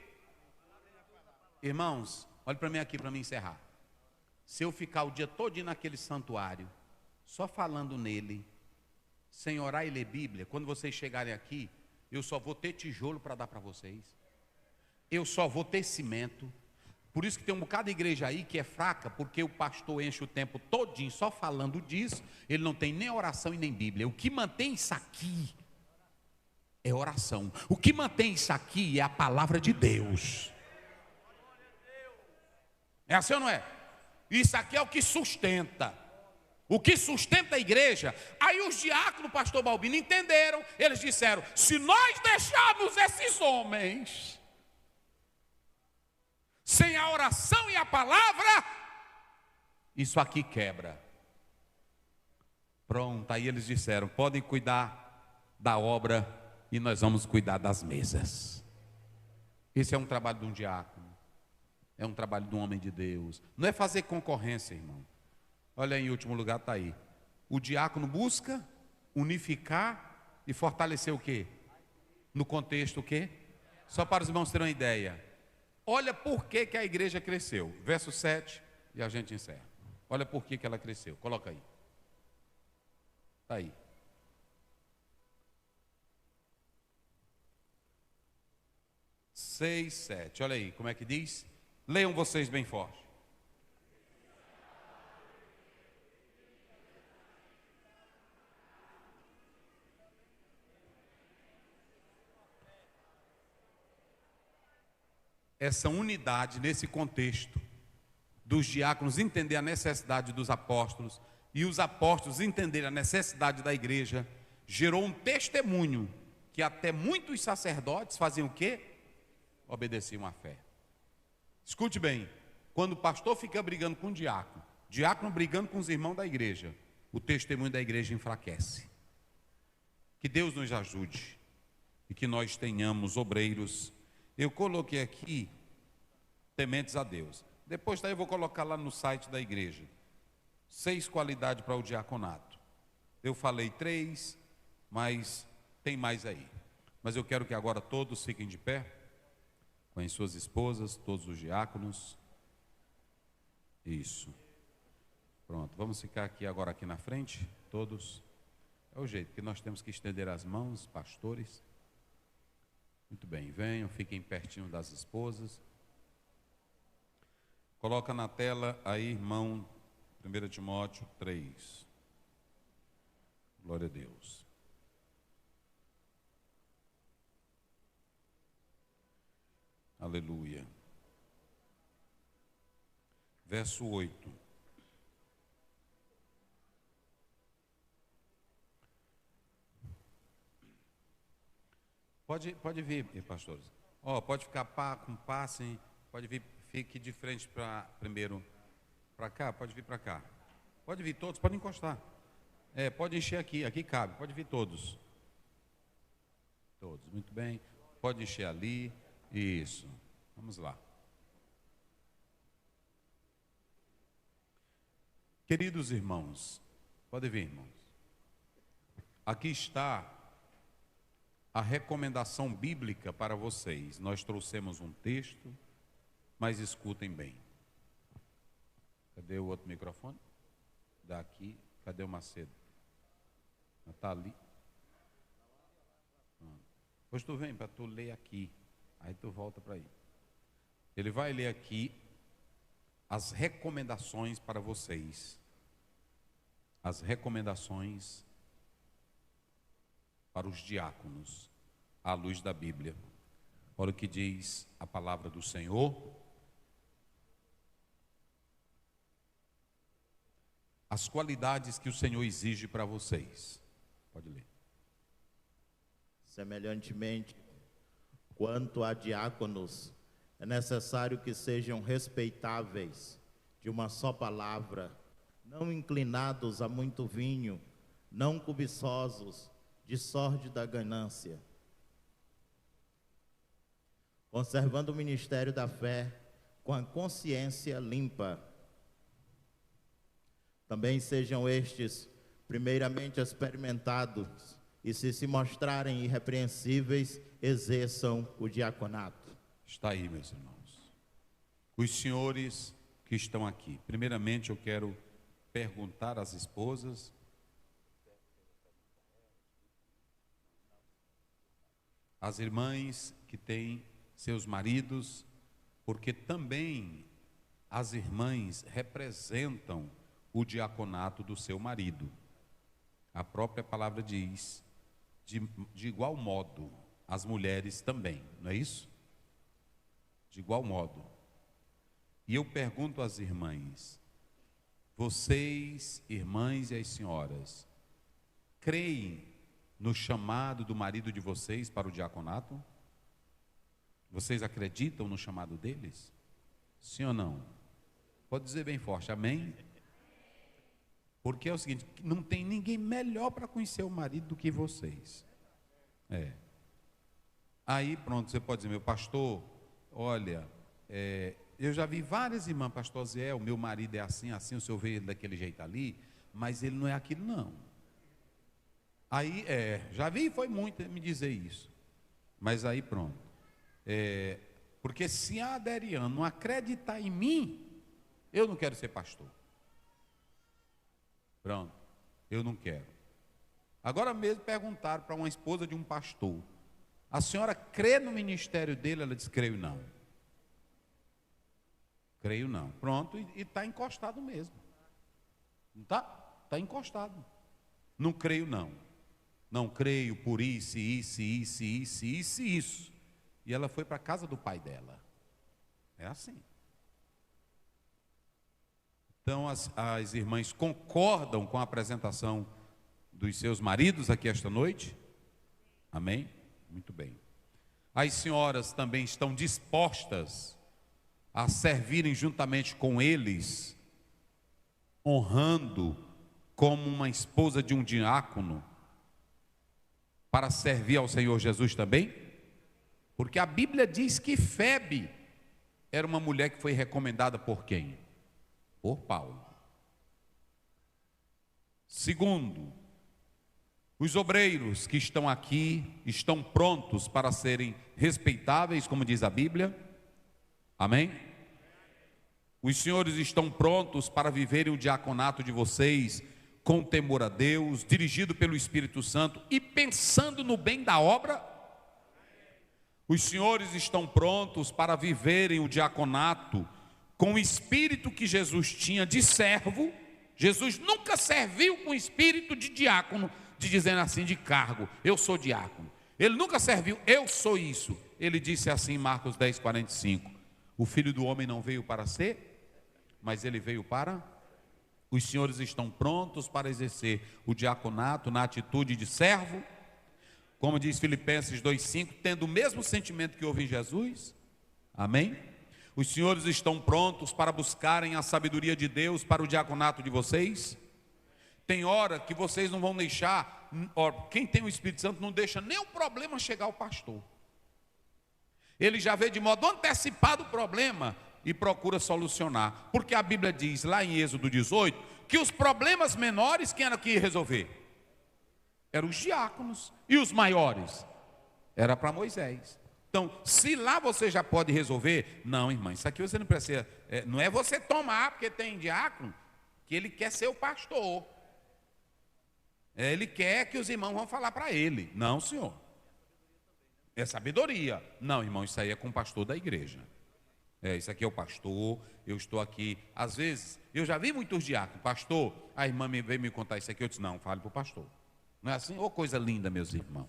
Irmãos, olhe para mim aqui para me encerrar. Se eu ficar o dia todo naquele santuário, só falando nele, sem orar e ler Bíblia, quando vocês chegarem aqui, eu só vou ter tijolo para dar para vocês. Eu só vou ter cimento. Por isso que tem um bocado de igreja aí que é fraca, porque o pastor enche o tempo todinho só falando disso, ele não tem nem oração e nem Bíblia. O que mantém isso aqui é oração. O que mantém isso aqui é a palavra de Deus. É assim ou não é? Isso aqui é o que sustenta. o que sustenta a igreja. Aí os diáconos, pastor Balbino, entenderam. Eles disseram: se nós deixarmos esses homens sem a oração e a palavra, isso aqui quebra. Pronto, aí eles disseram: podem cuidar da obra e nós vamos cuidar das mesas. Esse é um trabalho de um diácono, é um trabalho de um homem de Deus. Não é fazer concorrência, irmão. Olha aí, em último lugar está aí. O diácono busca unificar e fortalecer o quê? No contexto o quê? Só para os irmãos terem uma ideia. Olha por que a igreja cresceu. Verso 7 e a gente encerra. Olha por que ela cresceu. Coloca aí. Está aí. Seis, 7. Olha aí, como é que diz? Leiam vocês bem forte. Essa unidade nesse contexto dos diáconos entender a necessidade dos apóstolos e os apóstolos entenderem a necessidade da igreja, gerou um testemunho que até muitos sacerdotes faziam o quê? Obedeciam à fé. Escute bem, quando o pastor fica brigando com o diácono brigando com os irmãos da igreja, o testemunho da igreja enfraquece. Que Deus nos ajude e que nós tenhamos obreiros. Eu coloquei aqui tementes a Deus. Depois daí eu vou colocar lá no site da igreja 6 qualidades para o diaconato. Eu falei 3, mas tem mais aí. Mas eu quero que agora todos fiquem de pé, com as suas esposas, todos os diáconos. Isso. Pronto, vamos ficar aqui agora aqui na frente, todos. É o jeito que nós temos que estender as mãos, pastores. Muito bem, venham, fiquem pertinho das esposas. Coloca na tela aí, irmão, 1 Timóteo 3. Glória a Deus. Aleluia. Verso 8. Pode vir, pastores. Pode ficar com passe, pode vir, fique de frente para primeiro para cá, pode vir para cá. Pode vir todos, pode encostar. Pode encher aqui cabe, pode vir todos. Todos, muito bem. Pode encher ali. Isso. Vamos lá. Queridos irmãos, pode vir, irmãos. Aqui está a recomendação bíblica para vocês. Nós trouxemos um texto, mas escutem bem. Cadê o outro microfone? Daqui. Cadê o Macedo? Está ali. Pois tu vem para tu ler aqui. Aí tu volta para aí. Ele vai ler aqui as recomendações para vocês. As recomendações para os diáconos, à luz da Bíblia. Olha o que diz a palavra do Senhor. As qualidades que o Senhor exige para vocês. Pode ler. Semelhantemente, quanto a diáconos, é necessário que sejam respeitáveis, de uma só palavra, não inclinados a muito vinho, não cobiçosos de sórdida ganância, conservando o ministério da fé com a consciência limpa. Também sejam estes primeiramente experimentados, e se mostrarem irrepreensíveis, exerçam o diaconato. Está aí, meus irmãos. Os senhores que estão aqui. Primeiramente eu quero perguntar às esposas. Às irmãs que têm seus maridos, porque também as irmãs representam o diaconato do seu marido. A própria palavra diz, de igual modo, as mulheres também, não é isso? De igual modo. E eu pergunto às irmãs, vocês, irmãs e as senhoras, creem no chamado do marido de vocês para o diaconato? Vocês acreditam no chamado deles? Sim ou não? Pode dizer bem forte, amém? Porque é o seguinte, não tem ninguém melhor para conhecer o marido do que vocês. Aí pronto, você pode dizer, meu pastor, olha, eu já vi várias irmãs, pastor Zé, o meu marido é assim, assim, o senhor vê ele daquele jeito ali, mas ele não é aquilo não. Aí, já vi, foi muito me dizer isso. Mas aí pronto. Porque se a Adriana não acreditar em mim, eu não quero ser pastor. Pronto, eu não quero. Agora mesmo perguntaram para uma esposa de um pastor, a senhora crê no ministério dele? Ela disse, creio não. Creio não. Pronto, e está encostado mesmo. Não está? Está encostado. Não creio não. Não creio por isso, isso. E ela foi para a casa do pai dela. É assim. Então as irmãs concordam com a apresentação dos seus maridos aqui esta noite? Amém? Muito bem. As senhoras também estão dispostas a servirem juntamente com eles, honrando como uma esposa de um diácono, para servir ao Senhor Jesus também? Porque a Bíblia diz que Febe era uma mulher que foi recomendada por quem? Por Paulo. Segundo, os obreiros que estão aqui estão prontos para serem respeitáveis, como diz a Bíblia. Amém? Os senhores estão prontos para viverem o diaconato de vocês com temor a Deus, dirigido pelo Espírito Santo e pensando no bem da obra? Os senhores estão prontos para viverem o diaconato com o espírito que Jesus tinha de servo? Jesus nunca serviu com o espírito de diácono, de dizendo assim, de cargo, eu sou diácono. Ele nunca serviu, eu sou isso. Ele disse assim em Marcos 10:45, o Filho do Homem não veio para ser, mas ele veio para... Os senhores estão prontos para exercer o diaconato na atitude de servo? Como diz Filipenses 2:5, tendo o mesmo sentimento que houve em Jesus? Amém? Os senhores estão prontos para buscarem a sabedoria de Deus para o diaconato de vocês? Tem hora que vocês não vão deixar, quem tem o Espírito Santo não deixa nem o problema chegar ao pastor. Ele já vê de modo antecipado o problema e procura solucionar. Porque a Bíblia diz lá em Êxodo 18, que os problemas menores, quem era que ia resolver? Eram os diáconos. E os maiores? Era para Moisés. Então, se lá você já pode resolver, não, irmã, isso aqui você não precisa, não é você tomar, porque tem diácono, que ele quer ser o pastor. Ele quer que os irmãos vão falar para ele. Não, senhor. É sabedoria. Não, irmão, isso aí é com o pastor da igreja. Isso aqui é o pastor, eu estou aqui. Às vezes, eu já vi muitos diáconos, pastor, a irmã veio me contar isso aqui, eu disse, não, fale para o pastor. Não é assim? Ô, coisa linda, meus irmãos.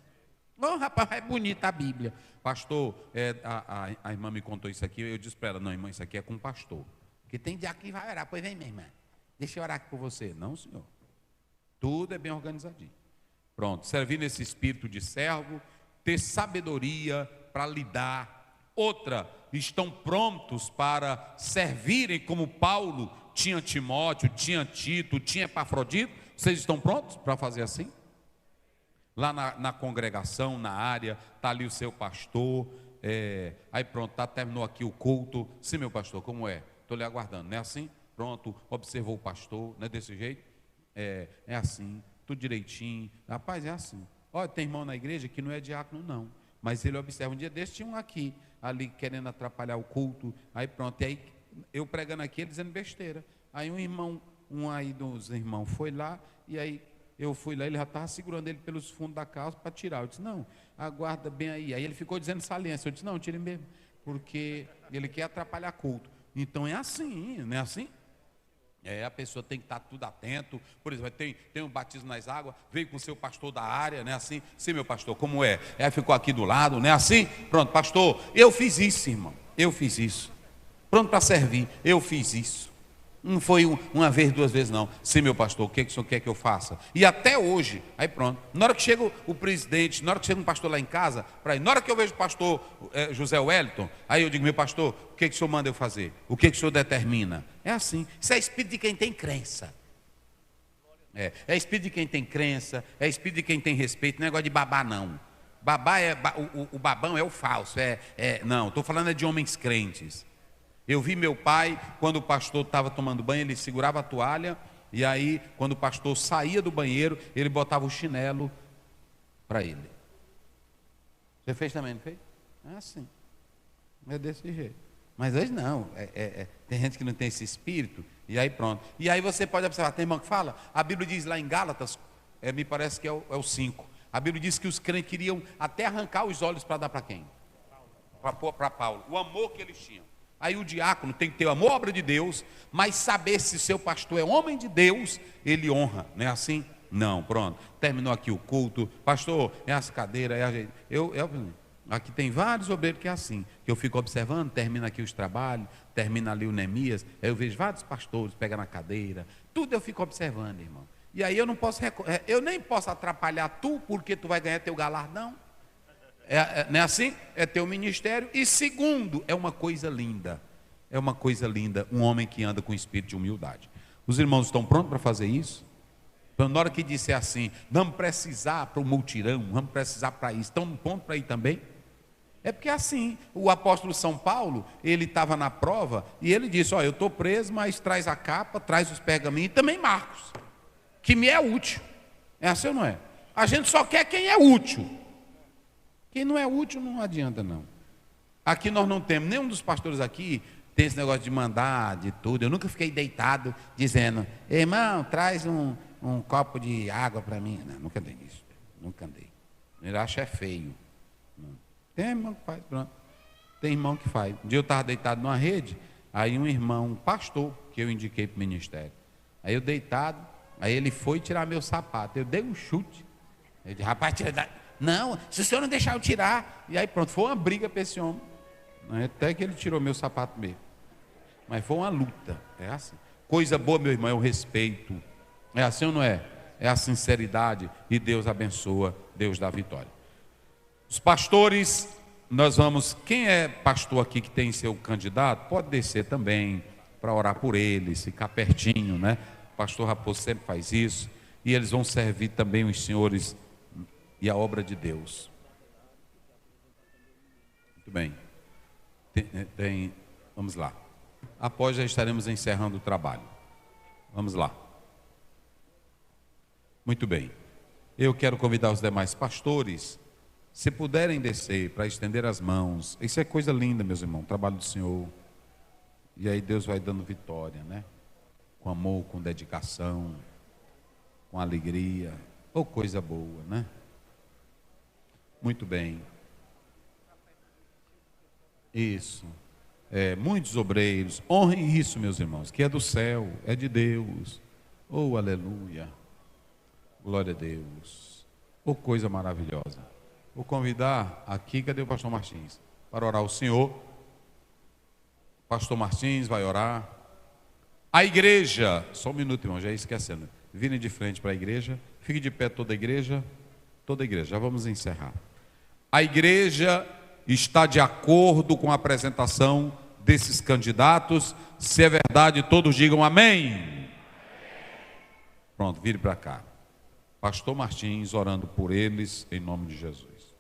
Ô, rapaz, é bonita a Bíblia. Pastor, a irmã me contou isso aqui, eu disse para ela, não, irmã, isso aqui é com o pastor. Porque tem diácono que vai orar, pois vem, minha irmã, deixa eu orar aqui por você. Não, senhor. Tudo é bem organizadinho. Pronto, servir nesse espírito de servo, ter sabedoria para lidar. Outra, estão prontos para servirem como Paulo tinha Timóteo, tinha Tito, tinha Epafrodito. Vocês estão prontos para fazer assim? Lá na congregação, na área, está ali o seu pastor, aí pronto, terminou aqui o culto. Sim, meu pastor, como é? Estou lhe aguardando, não é assim? Pronto, observou o pastor, não é desse jeito? É assim, tudo direitinho. Rapaz, é assim. Olha, tem irmão na igreja que não é diácono não, mas ele observa, um dia desse tinha um aqui, ali querendo atrapalhar o culto, aí pronto, e aí eu pregando aqui, ele dizendo besteira. Aí um aí dos irmãos foi lá, e aí eu fui lá, ele já estava segurando ele pelos fundos da calça para tirar. Eu disse, não, aguarda bem aí. Aí ele ficou dizendo saliência. Eu disse, não, tire mesmo, porque ele quer atrapalhar culto. Então é assim, não é assim? A pessoa tem que estar tudo atento. Por exemplo, tem um batismo nas águas, veio com o seu pastor da área, não é assim? Sim, meu pastor, como é? Ficou aqui do lado, não é assim? Pronto, pastor, eu fiz isso, irmão, eu fiz isso. Pronto para servir, eu fiz isso. Não foi uma vez, duas vezes, não. Sim, meu pastor, o que o senhor quer que eu faça? E até hoje, aí pronto. Na hora que chega o presidente, na hora que chega um pastor lá em casa, na hora que eu vejo o pastor José Wellington, aí eu digo, meu pastor, o que o senhor manda eu fazer? O que o senhor determina? É assim. Isso é espírito de quem tem crença. É espírito de quem tem crença, é espírito de quem tem respeito, não é negócio de babá, não. Babá o babão é o falso. Não, estou falando de homens crentes. Eu vi meu pai, quando o pastor estava tomando banho, ele segurava a toalha, e aí, quando o pastor saía do banheiro, ele botava o chinelo para ele. Você fez também, não fez? É assim. É desse jeito. Mas hoje não. Tem gente que não tem esse espírito, e aí pronto. E aí você pode observar, tem irmão que fala, a Bíblia diz lá em Gálatas, me parece que é o 5, a Bíblia diz que os crentes queriam até arrancar os olhos para dar para quem? Para Paulo. O amor que eles tinham. Aí o diácono tem que ter amor à obra de Deus, mas saber se seu pastor é homem de Deus, ele honra, não é assim? Não, pronto, terminou aqui o culto, pastor, é as cadeiras, é a gente. Aqui tem vários obreiros que é assim, que eu fico observando, termina aqui os trabalhos, termina ali o Neemias, aí eu vejo vários pastores, pega na cadeira, tudo eu fico observando, irmão. E aí eu não posso, eu nem posso atrapalhar tu, porque tu vai ganhar teu galardão. Não é assim? É teu ministério. E segundo, é uma coisa linda. É uma coisa linda, um homem que anda com espírito de humildade. Os irmãos estão prontos para fazer isso? Então, na hora que disser assim, vamos precisar para o multirão, vamos precisar para isso, estão prontos para ir também? É porque assim, o apóstolo São Paulo, ele estava na prova, e ele disse, eu estou preso, mas traz a capa, traz os pergaminhos, e também Marcos, que me é útil. É assim ou não é? A gente só quer quem é útil. Quem não é útil não adianta não. Aqui nós não temos, nenhum dos pastores aqui tem esse negócio de mandar, de tudo. Eu nunca fiquei deitado dizendo, irmão, traz um copo de água para mim. Não, nunca dei isso. Nunca andei. Ele acha feio. Não. Tem irmão que faz, pronto. Tem irmão que faz. Um dia eu estava deitado numa rede, aí um irmão, um pastor, que eu indiquei para o ministério. Aí eu deitado, aí ele foi tirar meu sapato. Eu dei um chute. Ele disse, rapaz, tira não, se o senhor não deixar eu tirar. E aí pronto, foi uma briga para esse homem. Até que ele tirou meu sapato mesmo. Mas foi uma luta. É assim. Coisa boa, meu irmão, é o respeito. É assim ou não é? É a sinceridade. E Deus abençoa, Deus dá vitória. Os pastores, nós vamos. Quem é pastor aqui que tem seu candidato, pode descer também para orar por eles, ficar pertinho, né? O pastor Raposo sempre faz isso. E eles vão servir também os senhores e a obra de Deus. Muito bem. Vamos lá. Após já estaremos encerrando o trabalho. Vamos lá. Muito bem. Eu quero convidar os demais pastores, se puderem descer para estender as mãos. Isso é coisa linda, meus irmãos, trabalho do Senhor. E aí Deus vai dando vitória, né? Com amor, com dedicação, com alegria. Ou coisa boa, né? Muito bem. Isso. Muitos obreiros. Honrem isso, meus irmãos, que é do céu, é de Deus. Oh, aleluia. Glória a Deus. Oh, coisa maravilhosa. Vou convidar aqui, cadê o pastor Martins? Para orar o Senhor. Pastor Martins vai orar. A igreja, só um minuto, irmão, já ia esquecendo. Virem de frente para a igreja. Fique de pé toda a igreja. Toda a igreja, já vamos encerrar. A igreja está de acordo com a apresentação desses candidatos. Se é verdade, todos digam amém. Pronto, vire para cá. Pastor Martins orando por eles em nome de Jesus.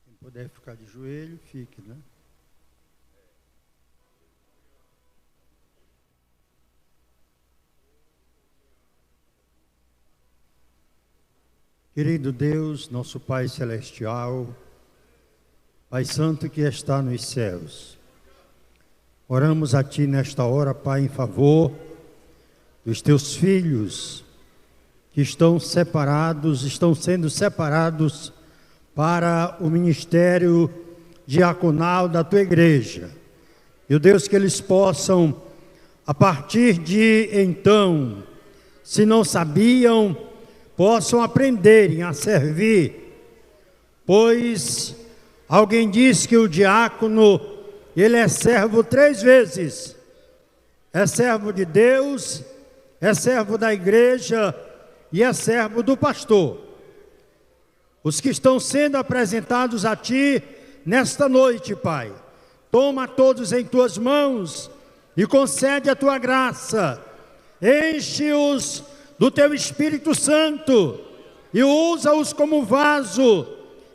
Quem puder ficar de joelho, fique, né? Querido Deus, nosso Pai Celestial, Pai Santo que está nos céus, oramos a Ti nesta hora, Pai, em favor dos Teus filhos que estão sendo separados para o ministério diaconal da Tua igreja. E, Deus, que eles possam, a partir de então, se não sabiam, possam aprenderem a servir, pois alguém diz que o diácono, ele é servo 3 vezes. É servo de Deus, é servo da igreja e é servo do pastor. Os que estão sendo apresentados a Ti nesta noite, Pai, toma todos em Tuas mãos e concede a Tua graça. Enche-os do Teu Espírito Santo e usa-os como vaso,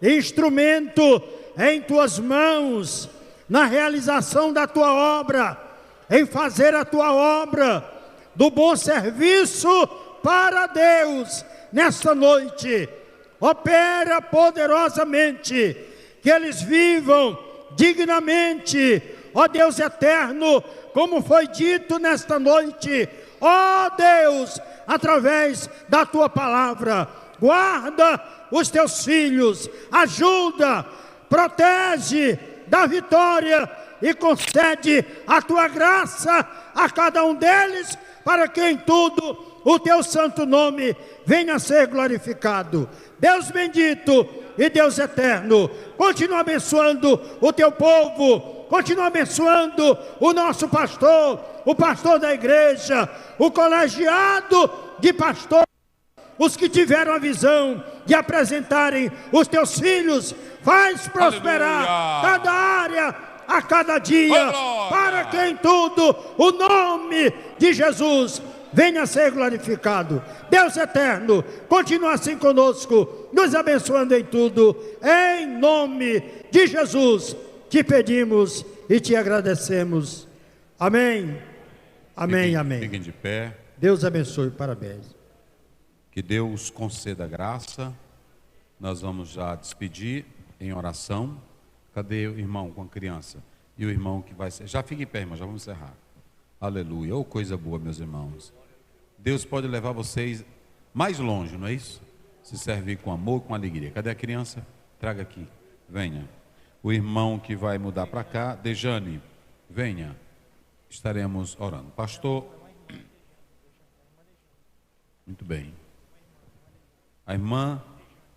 instrumento em Tuas mãos, na realização da Tua obra, em fazer a Tua obra do bom serviço para Deus. Nesta noite, opera poderosamente, que eles vivam dignamente, ó Deus eterno, como foi dito nesta noite, ó Deus, através da Tua palavra. Guarda os Teus filhos, ajuda, protege, dá vitória e concede a Tua graça a cada um deles, para que em tudo o Teu santo nome venha a ser glorificado. Deus bendito e Deus eterno, continua abençoando o Teu povo, continua abençoando o nosso pastor, o pastor da igreja, o colegiado de pastores, os que tiveram a visão de apresentarem os Teus filhos. Faz prosperar, aleluia, cada área, a cada dia, para que em tudo o nome de Jesus venha a ser glorificado. Deus eterno, continua assim conosco, nos abençoando em tudo, em nome de Jesus te pedimos e te agradecemos. Amém, amém, amém. Fiquem de pé. Deus abençoe, parabéns. Que Deus conceda graça. Nós vamos já despedir em oração. Cadê o irmão com a criança? E o irmão que vai ser... Já fique em pé, irmão, já vamos encerrar. Aleluia. Oh, coisa boa, meus irmãos. Deus pode levar vocês mais longe, não é isso? Se servir com amor, com alegria. Cadê a criança? Traga aqui. Venha. O irmão que vai mudar para cá, Dejane, venha. Estaremos orando. Pastor. Muito bem. A irmã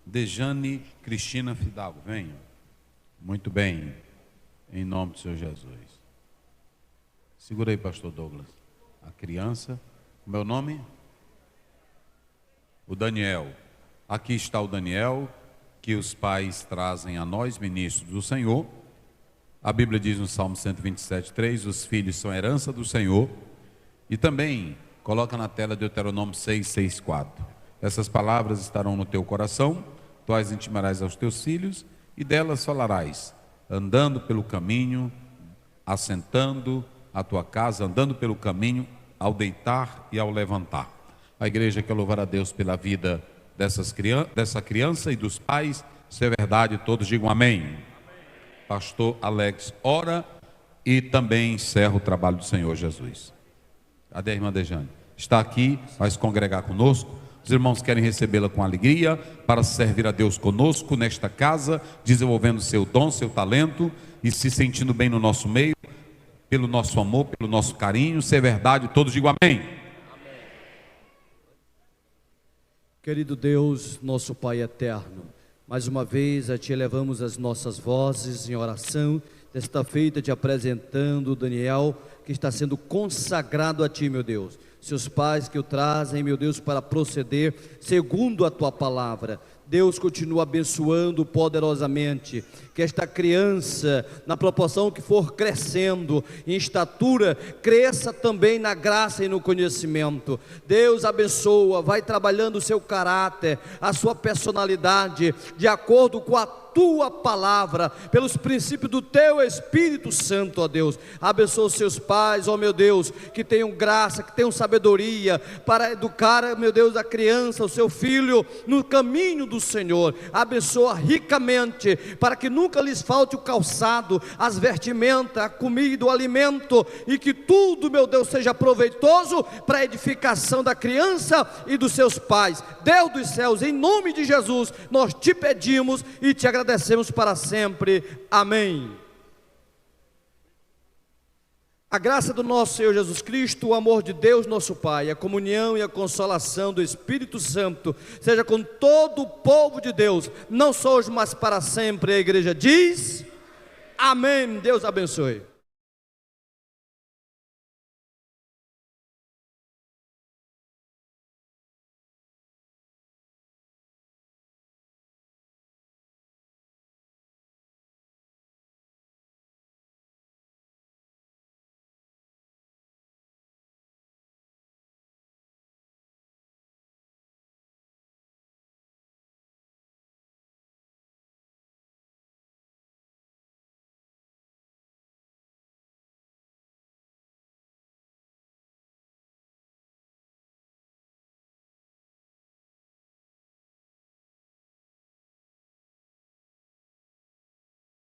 Dejane Cristina Fidalgo, venha. Muito bem, em nome do Senhor Jesus. Segura aí, pastor Douglas. A criança, o meu nome? O Daniel. Aqui está o Daniel, que os pais trazem a nós, ministros do Senhor. A Bíblia diz no Salmo 127:3, os filhos são herança do Senhor. E também coloca na tela Deuteronômio 6:4. Essas palavras estarão no teu coração, tu as intimarás aos teus filhos, e delas falarás, andando pelo caminho, assentando a tua casa, andando pelo caminho, ao deitar e ao levantar. A igreja quer louvar a Deus pela vida dessa criança e dos pais. Se é verdade, todos digam amém. Amém. Pastor Alex ora e também encerra o trabalho do Senhor Jesus. Cadê a irmã Dejane? Está aqui, vai se congregar conosco. Os irmãos querem recebê-la com alegria, para servir a Deus conosco nesta casa, desenvolvendo seu dom, seu talento e se sentindo bem no nosso meio, pelo nosso amor, pelo nosso carinho. Se é verdade, todos digam amém. Amém. Querido Deus, nosso Pai eterno, mais uma vez a Ti elevamos as nossas vozes em oração, desta feita te apresentando o Daniel, que está sendo consagrado a Ti, meu Deus. Seus pais que o trazem, meu Deus, para proceder segundo a Tua palavra. Deus continua abençoando poderosamente, que esta criança, na proporção que for crescendo em estatura, cresça também na graça e no conhecimento. Deus abençoa, vai trabalhando o seu caráter, a sua personalidade, de acordo com a Tua palavra, pelos princípios do Teu Espírito Santo, ó Deus. Abençoa os seus pais, ó meu Deus, que tenham graça, que tenham sabedoria, para educar, meu Deus, a criança, o seu filho, no caminho do Senhor. Abençoa ricamente, para que nunca lhes falte o calçado, as vestimentas, a comida, o alimento, e que tudo, meu Deus, seja proveitoso para a edificação da criança e dos seus pais. Deus dos céus, em nome de Jesus, nós te pedimos e te agradecemos para sempre. Amém. A graça do nosso Senhor Jesus Cristo, o amor de Deus nosso Pai, a comunhão e a consolação do Espírito Santo seja com todo o povo de Deus, não só hoje, mas para sempre. A igreja diz amém. Deus abençoe.